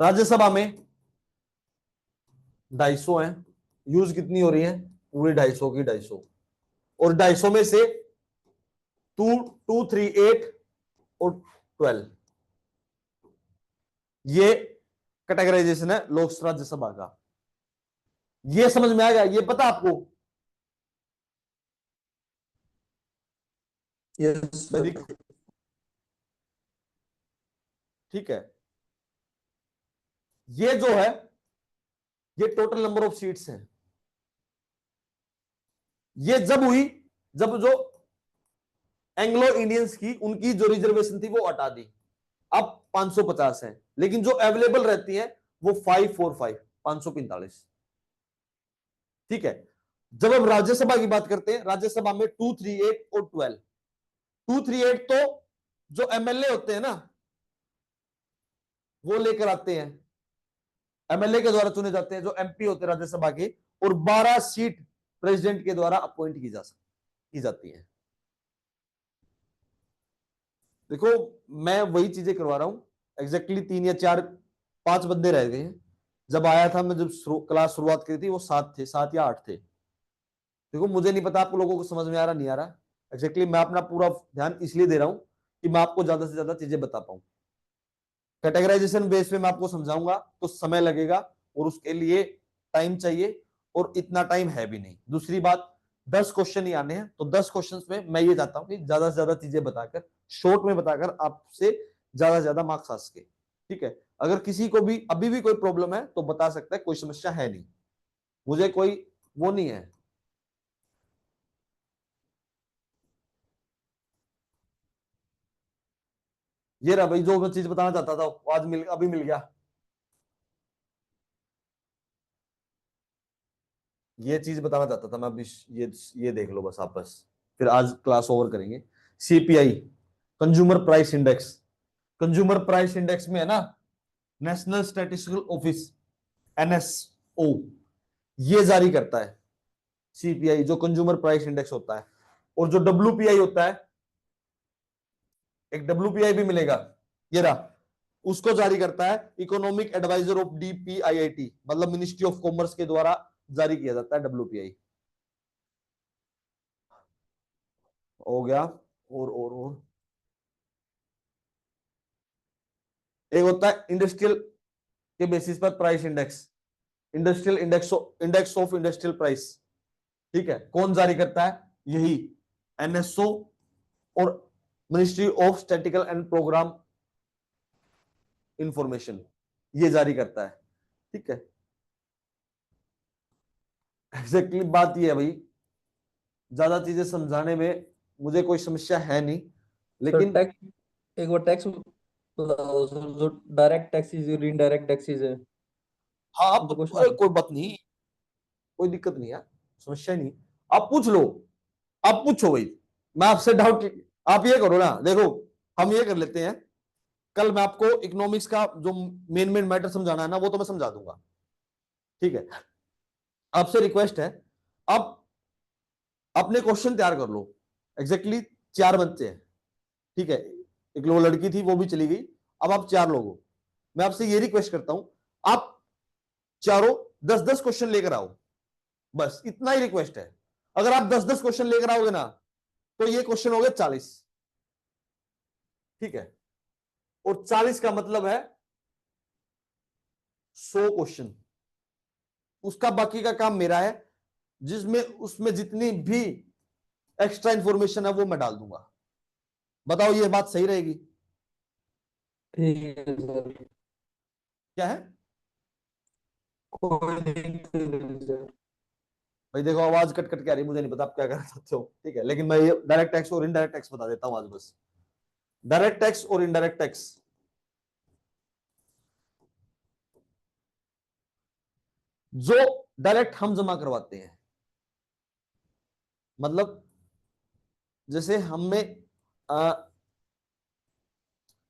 राज्यसभा में 250 है, यूज कितनी हो रही है? पूरी 250 की 250, और 250 में से 238 और 12, ये कैटेगराइजेशन है लोक राज्यसभा का। ये समझ में आ गया? ये पता आपको? Yes sir. ठीक है। ये जो है, ये टोटल नंबर ऑफ सीट्स हैं। ये जब हुई जब जो एंग्लो इंडियंस की उनकी जो रिजर्वेशन थी वो हटा दी, अब 550 है, लेकिन जो अवेलेबल रहती है वो 545 545। ठीक है। जब हम राज्यसभा की बात करते हैं, राज्यसभा में 238 और 12। 238 तो जो एमएलए होते हैं ना वो लेकर आते हैं, एमएलए के द्वारा चुने जाते हैं जो एमपी होते हैं राज्यसभा के, और 12 सीट प्रेसिडेंट के द्वारा अपॉइंट की जाती है। देखो मैं वही चीजें करवा रहा हूं, एग्जैक्टली 3 या 4 5 बंदे रह गए हैं। जब आया था मैं, जब क्लास शुरुआत करी थी वो 7 थे, 7 या 8 थे। देखो मुझे नहीं पता आप लोगों को समझ में आ रहा नहीं आ रहा, एग्जैक्टली मैं अपना पूरा ध्यान इसलिए दे रहा हूं कि मैं आपको ज्यादा से ज्यादा चीजें बता पाऊं। कैटेगराइजेशन बेस पे मैं आपको समझाऊंगा तो समय लगेगा और उसके लिए टाइम चाहिए, और इतना टाइम है भी नहीं। दूसरी बात, 10 क्वेश्चन ही आने हैं, तो 10 क्वेश्चन में मैं ये चाहता हूं कि ज्यादा से ज्यादा चीजें बताकर, शॉर्ट में बताकर आपसे ज्यादा से ज्यादा मार्क्स आ सके। ठीक है। अगर किसी को भी अभी भी कोई प्रॉब्लम है तो बता सकता है, कोई समस्या है नहीं, मुझे कोई वो नहीं है। ये रहा भाई, जो मैं चीज बताना चाहता था वो आज अभी मिल गया। ये चीज बताना चाहता था मैं अभी, ये देख लो बस आप, बस फिर आज क्लास ओवर करेंगे। CPI, consumer price index. Consumer price index में है ना, नेशनल स्टैटिस्टिकल ऑफिस एनएसओ ये जारी करता है सीपीआई, जो कंज्यूमर प्राइस इंडेक्स होता है। और जो डब्ल्यूपीआई होता है, एक डब्ल्यूपीआई भी मिलेगा, ये रहा, उसको जारी करता है इकोनॉमिक एडवाइजर ऑफ डीपीआईआईटी, मतलब मिनिस्ट्री ऑफ कॉमर्स के द्वारा जारी किया जाता है डब्ल्यूपीआई। हो गया। और एक होता है इंडस्ट्रियल के बेसिस पर price index, industrial index of industrial price. ठीक है। कौन जारी करता है? यही एनएसओ और ministry of statical and programme information, ये जारी करता है। ठीक है। एग्जैक्टली बात ये है भाई, ज्यादा चीजें समझाने में मुझे कोई समस्या है नहीं, सर लेकिन टैक्स, एक बार टैक्स बताओ सर, जो डायरेक्ट टैक्सेस और इनडायरेक्ट टैक्सेस है, हाँ आप तो क्वेश्चन अरे कोई बात नहीं, कोई दिक्कत नहीं है, समस्या नहीं। आप पूछ लो, आप पूछो भाई, मैं आपसे डाउट, आप ये करो ना, देखो हम ये कर लेते हैं, कल मैं आपको इकोनॉमिक्स का जो मेन मेन मैटर समझाना है ना वो तो मैं समझा दूंगा। ठीक है। आपसे रिक्वेस्ट है, आप अपने क्वेश्चन तैयार कर लो। एग्जैक्टली 4 बच्चे हैं। ठीक है। एक वो लड़की थी वो भी चली गई, अब आप 4 लोग हो। मैं आपसे ये रिक्वेस्ट करता हूं, आप चारों 10-10 क्वेश्चन लेकर आओ, बस इतना ही रिक्वेस्ट है। अगर आप 10-10 क्वेश्चन लेकर आओगे ना तो ये क्वेश्चन हो गए 40। ठीक है। और 40 का मतलब है 100 क्वेश्चन, उसका बाकी का काम मेरा है, जिसमें उसमें जितनी भी एक्स्ट्रा इंफॉर्मेशन है वो मैं डाल दूंगा। बताओ ये बात सही रहेगी? ठीक है सर, क्या है कोई दिक्कत नहीं सर। भाई? देखो आवाज कट कट के आ रही है, मुझे नहीं पता आप क्या करना चाहते हो। ठीक है, लेकिन मैं ये डायरेक्ट टैक्स और इनडायरेक्ट टैक्स बता देता हूं आज बस। डायरेक्ट टैक्स और इनडायरेक्ट टैक्स, जो डायरेक्ट हम जमा करवाते हैं, मतलब जैसे हमें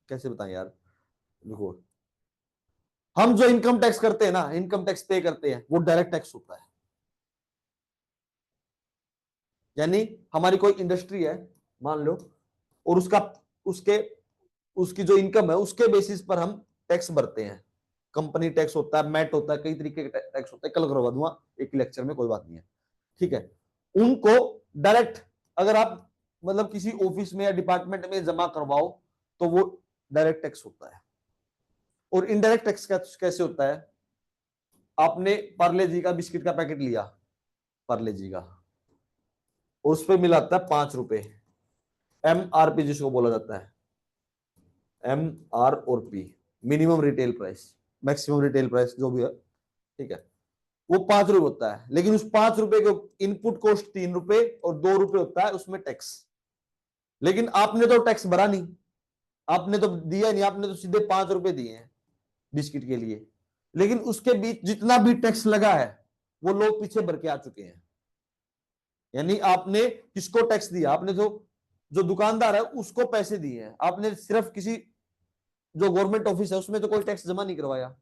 कैसे बताएं यार, देखो हम जो इनकम टैक्स करते हैं ना, इनकम टैक्स पे करते हैं, वो डायरेक्ट टैक्स होता है। यानी हमारी कोई इंडस्ट्री है मान लो, और उसके उसकी जो इनकम है उसके बेसिस पर हम टैक्स भरते हैं। कंपनी टैक्स होता है, मैट होता है, कई तरीके के टैक्स होते हैं, कल करवा दूंगा एक लेक्चर में, कोई बात नहीं है। ठीक है। उनको डायरेक्ट अगर आप मतलब किसी ऑफिस में या डिपार्टमेंट में जमा करवाओ तो वो डायरेक्ट टैक्स होता है। और इनडायरेक्ट टैक्स कैसे होता है? आपने पार्ले जी का बिस्किट का पैकेट लिया, पार्ले जी का, और उस पर मिलाता है 5 रुपए, MRP जिसको बोला जाता है, MR और P, minimum retail price, maximum retail price जो भी है। ठीक है। वो 5 रुपए होता है, लेकिन उस 5 रुपए के इनपुट कॉस्ट 3 रुपए और 2 रुपए होता है उसमें टैक्स। लेकिन आपने तो टैक्स भरा नहीं, आपने तो दिया नहीं, आपने तो सीधे 5 रुपए दिए हैं बिस्किट के लिए। लेकिन उसके बीच जितना भी टैक्स लगा है वो लोग पीछे भर के आ चुके हैं। यानी आपने किसको टैक्स दिया? आपने तो जो दुकानदार है उसको पैसे दिए हैं, आपने सिर्फ किसी जो गवर्नमेंट ऑफिस है उसमें तो कोई टैक्स जमा नहीं करवाया।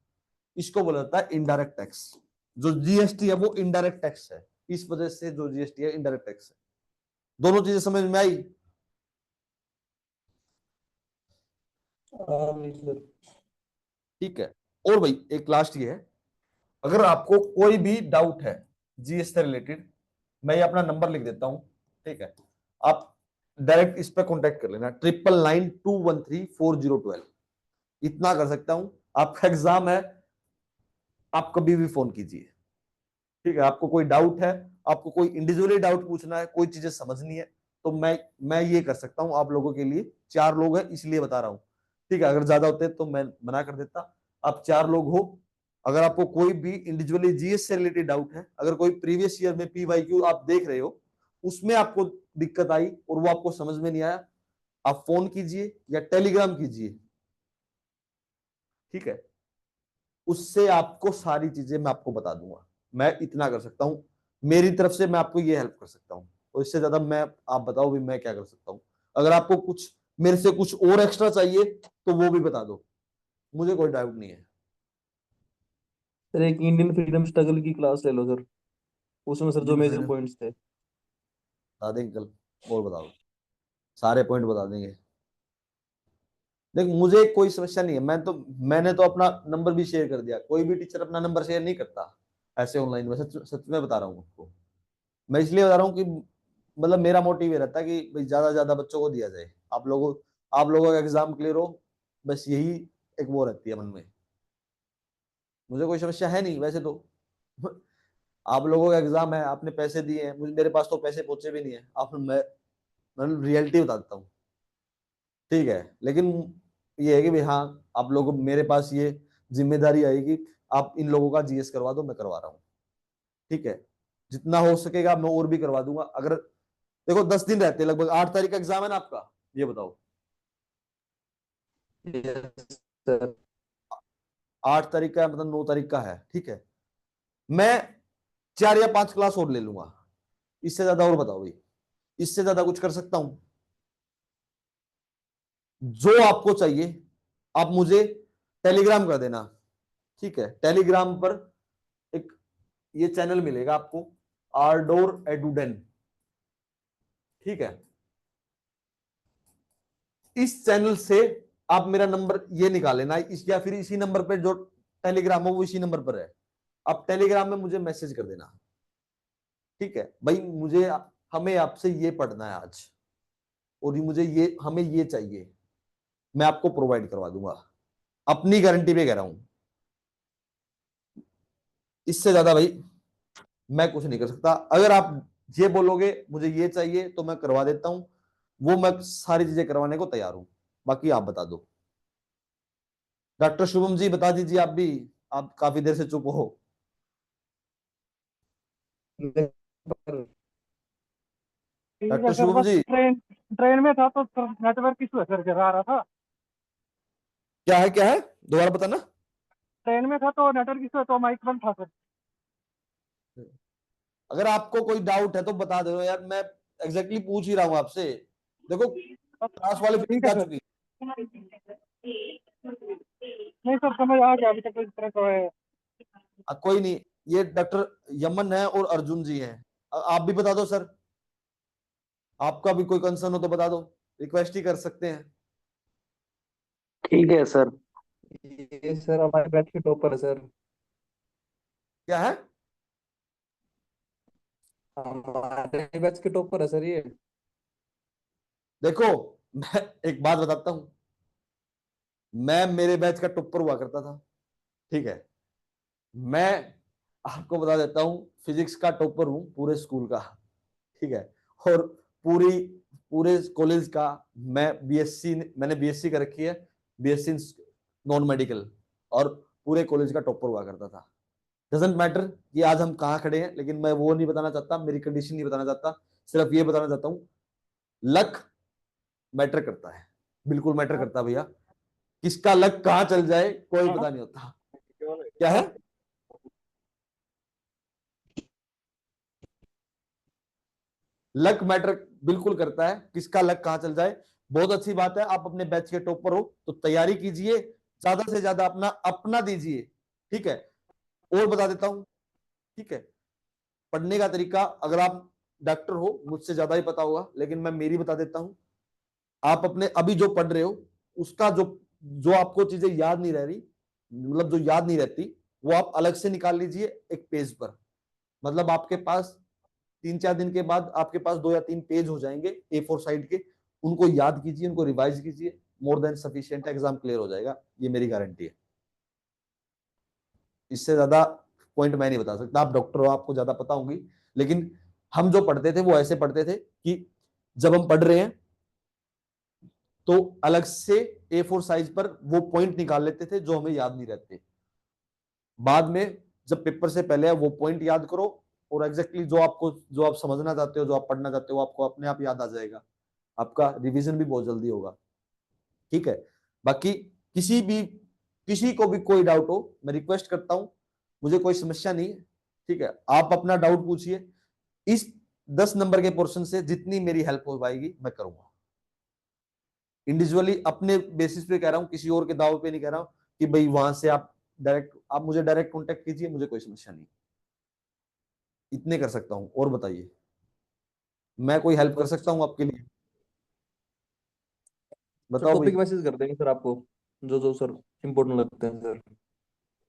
इसको बोला जाता है इनडायरेक्ट टैक्स। जो जीएसटी है वो इनडायरेक्ट टैक्स है, इस वजह से जो जीएसटी है इनडायरेक्ट टैक्स है। दोनों चीजें समझ में आई? सर। ठीक है। और भाई एक लास्ट ये है, अगर आपको कोई भी डाउट है जीएस से रिलेटेड, मैं ये अपना नंबर लिख देता हूं, ठीक है, आप डायरेक्ट इस पर कॉन्टेक्ट कर लेना, 9992134012। इतना कर सकता हूं। आपका एग्जाम है, आप कभी भी फोन कीजिए, ठीक है। आपको कोई डाउट है, आपको कोई इंडिविजुअली डाउट पूछना है, कोई चीजें समझनी है, तो मैं ये कर सकता हूं आप लोगों के लिए। 4 लोग हैं इसलिए बता रहा हूं, ठीक है। अगर ज्यादा होते तो मैं मना कर देता। आप 4 लोग हो, अगर आपको कोई भी इंडिविजुअली जीएस से रिलेटेड डाउट है, अगर कोई प्रीवियस ईयर में पीवाईक्यू आप देख रहे हो उसमें आपको दिक्कत आई और वो आपको समझ में नहीं आया, आप फोन कीजिए या टेलीग्राम कीजिए, ठीक है। उससे आपको सारी चीजें मैं आपको बता दूंगा। मैं इतना कर सकता हूं, मेरी तरफ से मैं आपको ये हेल्प कर सकता हूं, और इससे ज्यादा मैं, आप बताओ भी मैं क्या कर सकता हूं। अगर आपको कुछ मेरे से कुछ और एक्स्ट्रा चाहिए तो वो भी बता दो, मुझे कोई डाउट नहीं है। सर एक इंडियन फ्रीडम स्ट्रगल की क्लास ले लो सर, उसमें सर जो इंडियन मेजर फ्रीडम पॉइंट्स थे। बता देंगे कल, और बता दो, सारे पॉइंट बता देंगे। देख मुझे कोई समस्या नहीं है, मैंने तो अपना नंबर भी शेयर कर दिया। कोई भी टीचर अपना नंबर शेयर नहीं करता ऐसे ऑनलाइन में, सच सच में बता रहा हूँ आपको। मैं इसलिए बता रहा हूँ कि मतलब मेरा मोटिव ये रहता है कि भाई ज्यादा से ज्यादा बच्चों को दिया जाए। आप लोगों का एग्जाम क्लियर हो, बस यही एक वो रहती है मन में। मुझे कोई समस्या है नहीं वैसे तो। आप लोगों का एग्जाम है, आपने पैसे दिए हैं, मुझे मेरे पास तो पैसे पहुंचे भी नहीं है। मैं रियलिटी बता देता हूँ, ठीक है। लेकिन ये है कि भाई हाँ, आप लोगों मेरे पास ये जिम्मेदारी आएगी, आप इन लोगों का जीएस करवा दो, मैं करवा रहा हूँ, ठीक है। जितना हो सकेगा मैं और भी करवा दूंगा। अगर देखो 10 दिन रहते हैं लगभग, 8 तारीख का एग्जाम है ना आपका, ये बताओ। Yes sir. 8 तारीख का है, मतलब 9 तारीख का है, ठीक है। मैं 4 या 5 क्लास और ले लूंगा, इससे ज्यादा और बताओ भाई, इससे ज्यादा कुछ कर सकता हूं? जो आपको चाहिए आप मुझे टेलीग्राम कर देना, ठीक है। टेलीग्राम पर एक ये चैनल मिलेगा आपको, आर्डोर एडुडेन, ठीक है। इस चैनल से आप मेरा नंबर ये निकाल लेना, या फिर इसी नंबर पे जो टेलीग्राम हो वो इसी नंबर पर है, आप टेलीग्राम में मुझे मैसेज कर देना, ठीक है। भाई हमें आपसे ये पढ़ना है आज, और हमें ये चाहिए, मैं आपको प्रोवाइड करवा दूंगा, अपनी गारंटी पे कह रहा हूं। इससे ज्यादा भाई मैं कुछ नहीं कर सकता। अगर आप ये बोलोगे मुझे ये चाहिए तो मैं करवा देता हूं, वो मैं सारी चीजें करवाने को तैयार हूं। बाकी आप बता दो। डॉक्टर शुभम जी बता दीजिए आप भी, आप काफी देर से चुप हो। ठीक है डॉक्टर सर, शुभम बस जी, ट्रेन ट्रेन में था तो नेटवर्क इशू है सर, गिरा रहा था। क्या है दोबारा बताना। ट्रेन में था तो नेटवर्क इशू है, तो माइक बंद था सर। अगर आपको कोई डाउट है तो बता दो यार, मैं एग्जैक्टली पूछ ही रहा हूं आपसे। देखो क्लास वाले फिर ठीक है जा सर। चुकी। नहीं सर, समझ आ गया, अभी तक इस तरह का है। कोई नहीं, ये डॉक्टर यमन है और अर्जुन जी हैं। आप भी बता दो सर, आपका भी कोई कंसर्न हो तो बता दो, रिक्वेस्ट ही कर सकते हैं। ठीक है सर। ये सर हमारे बैच के टॉपर है सर। क्या है? हमारे बैच के टॉपर है सर ये। देखो मैं एक बात बताता हूं, मैं मेरे बैच का टॉपर हुआ करता था, ठीक है। मैं आपको बता देता हूं, फिजिक्स का टॉपर हूं पूरे स्कूल का, ठीक है। और पूरी पूरे कॉलेज का, मैंने बीएससी कर रखी है, बीएससी नॉन मेडिकल, और पूरे कॉलेज का टॉपर हुआ करता था। डजेंट मैटर कि आज हम कहाँ खड़े हैं, लेकिन मैं वो नहीं बताना चाहता, मेरी कंडीशन नहीं बताना चाहता, सिर्फ ये बताना चाहता हूँ लक मैटर करता है, बिल्कुल मैटर करता है भैया। किसका लक कहाँ चल जाए कोई पता नहीं होता। क्या है? लक मैटर बिल्कुल करता है, किसका लक कहाँ चल जाए। बहुत अच्छी बात है, आप अपने बैच के टॉपर हो तो तैयारी कीजिए, ज्यादा से ज्यादा अपना अपना दीजिए, ठीक है। और बता देता हूं, ठीक है, पढ़ने का तरीका, अगर आप डॉक्टर हो मुझसे ज्यादा ही पता होगा, लेकिन मैं मेरी बता देता हूं। आप अपने अभी जो पढ़ रहे हो उसका जो जो आपको चीजें याद नहीं रह रही, मतलब जो याद नहीं रहती, वो आप अलग से निकाल लीजिए एक पेज पर। मतलब आपके पास 3-4 दिन के बाद आपके पास 2 या 3 पेज हो जाएंगे A4 साइड के, उनको याद कीजिए, उनको रिवाइज कीजिए, more than sufficient, exam clear हो जाएगा, ये मेरी गारंटी है। इससे ज्यादा पॉइंट मैं नहीं बता सकता, आप डॉक्टर हो आपको ज्यादा पता होंगी, लेकिन हम जो पढ़ते थे वो ऐसे पढ़ते थे कि जब हम पढ़ रहे हैं तो अलग से A4 साइज पर वो पॉइंट निकाल लेते थे जो हमें याद नहीं रहते। बाद में जब पेपर से पहले वो पॉइंट याद करो, और एग्जैक्टली जो आप समझना चाहते हो, जो आप पढ़ना चाहते हो, आपको अपने आप याद आ जाएगा, आपका रिवीजन भी बहुत जल्दी होगा, ठीक है। बाकी किसी को भी कोई डाउट हो, मैं रिक्वेस्ट करता हूं, मुझे कोई समस्या नहीं है, ठीक है, आप अपना डाउट पूछिए। इस 10 नंबर के पोर्शन से जितनी मेरी हेल्प हो पाएगी मैं करूंगा, इंडिविजुअली अपने बेसिस पे कह रहा हूं, किसी और के दाव पे नहीं कह रहा हूं कि भाई वहां से आप मुझे डायरेक्ट कांटेक्ट कीजिए, मुझे कोई समस्या नहीं, इतने कर सकता हूं। और बताइए, मैं कोई हेल्प कर बस सकता हूं आपके लिए? सर बताओ भाई। टॉपिक मैसेज कर देंगे सर आपको, जो जो सर इम्पोर्टेंट लगते हैं सर,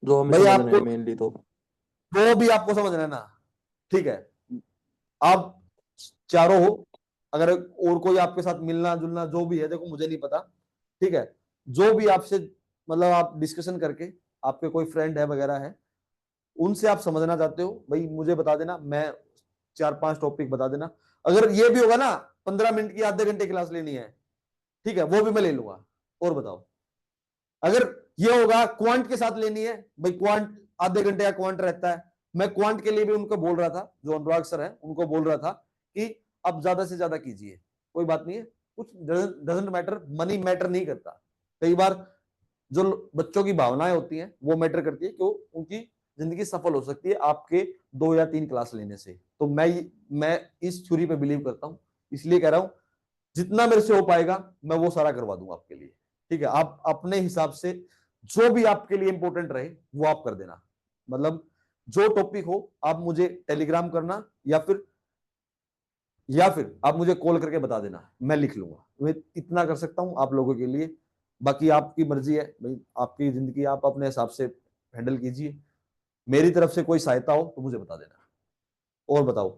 जो हमें भाई समझने हैं आपको मेनली तो। जो भी आपको समझना है ना, ठीक है, आप चारों हो, अगर और कोई आपके साथ मिलना जुलना जो भी है, देखो मुझे नहीं पता, ठीक है, जो भी आपसे मतलब आप डिस्कशन करके, आपके कोई फ्रेंड है वगैरह है, उनसे आप समझना चाहते हो भाई मुझे बता देना, मैं 4-5 टॉपिक बता देना। अगर ये भी होगा ना 15 मिनट की आधे घंटे क्लास लेनी है, ठीक है, वो भी मैं ले लूंगा। और बताओ, अगर ये होगा क्वांट के साथ लेनी है, भाई क्वांट आधे घंटे का क्वांट रहता है, मैं क्वांट के लिए भी उनको बोल रहा था, जो अनुराग सर है उनको बोल रहा था कि अब ज्यादा से ज्यादा कीजिए, कोई बात नहीं है, कुछ डजेंट मैटर, मनी मैटर नहीं करता। कई बार जो बच्चों की भावनाएं होती हैं वो मैटर करती है, क्यों, उनकी जिंदगी सफल हो सकती है आपके 2 या 3 क्लास लेने से। तो मैं इस थ्योरी पे बिलीव करता हूं, इसलिए कह रहा हूं जितना मेरे से हो पाएगा मैं वो सारा करवा दूंगा आपके लिए, ठीक है। आप अपने हिसाब से जो भी आपके लिए इंपॉर्टेंट रहे वो आप कर देना, मतलब जो टॉपिक हो आप मुझे टेलीग्राम करना, या फिर आप मुझे कॉल करके बता देना, मैं लिख लूंगा, मैं इतना कर सकता हूं आप लोगों के लिए। बाकी आपकी मर्जी है भाई, आपकी जिंदगी आप अपने हिसाब से हैंडल कीजिए, मेरी तरफ से कोई सहायता हो तो मुझे बता देना। और बताओ,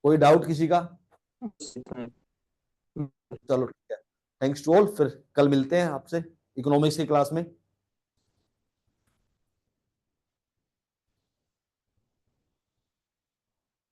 कोई डाउट किसी का? चलो ठीक है, थैंक्स टू ऑल, फिर कल मिलते हैं आपसे इकोनॉमिक्स की क्लास में।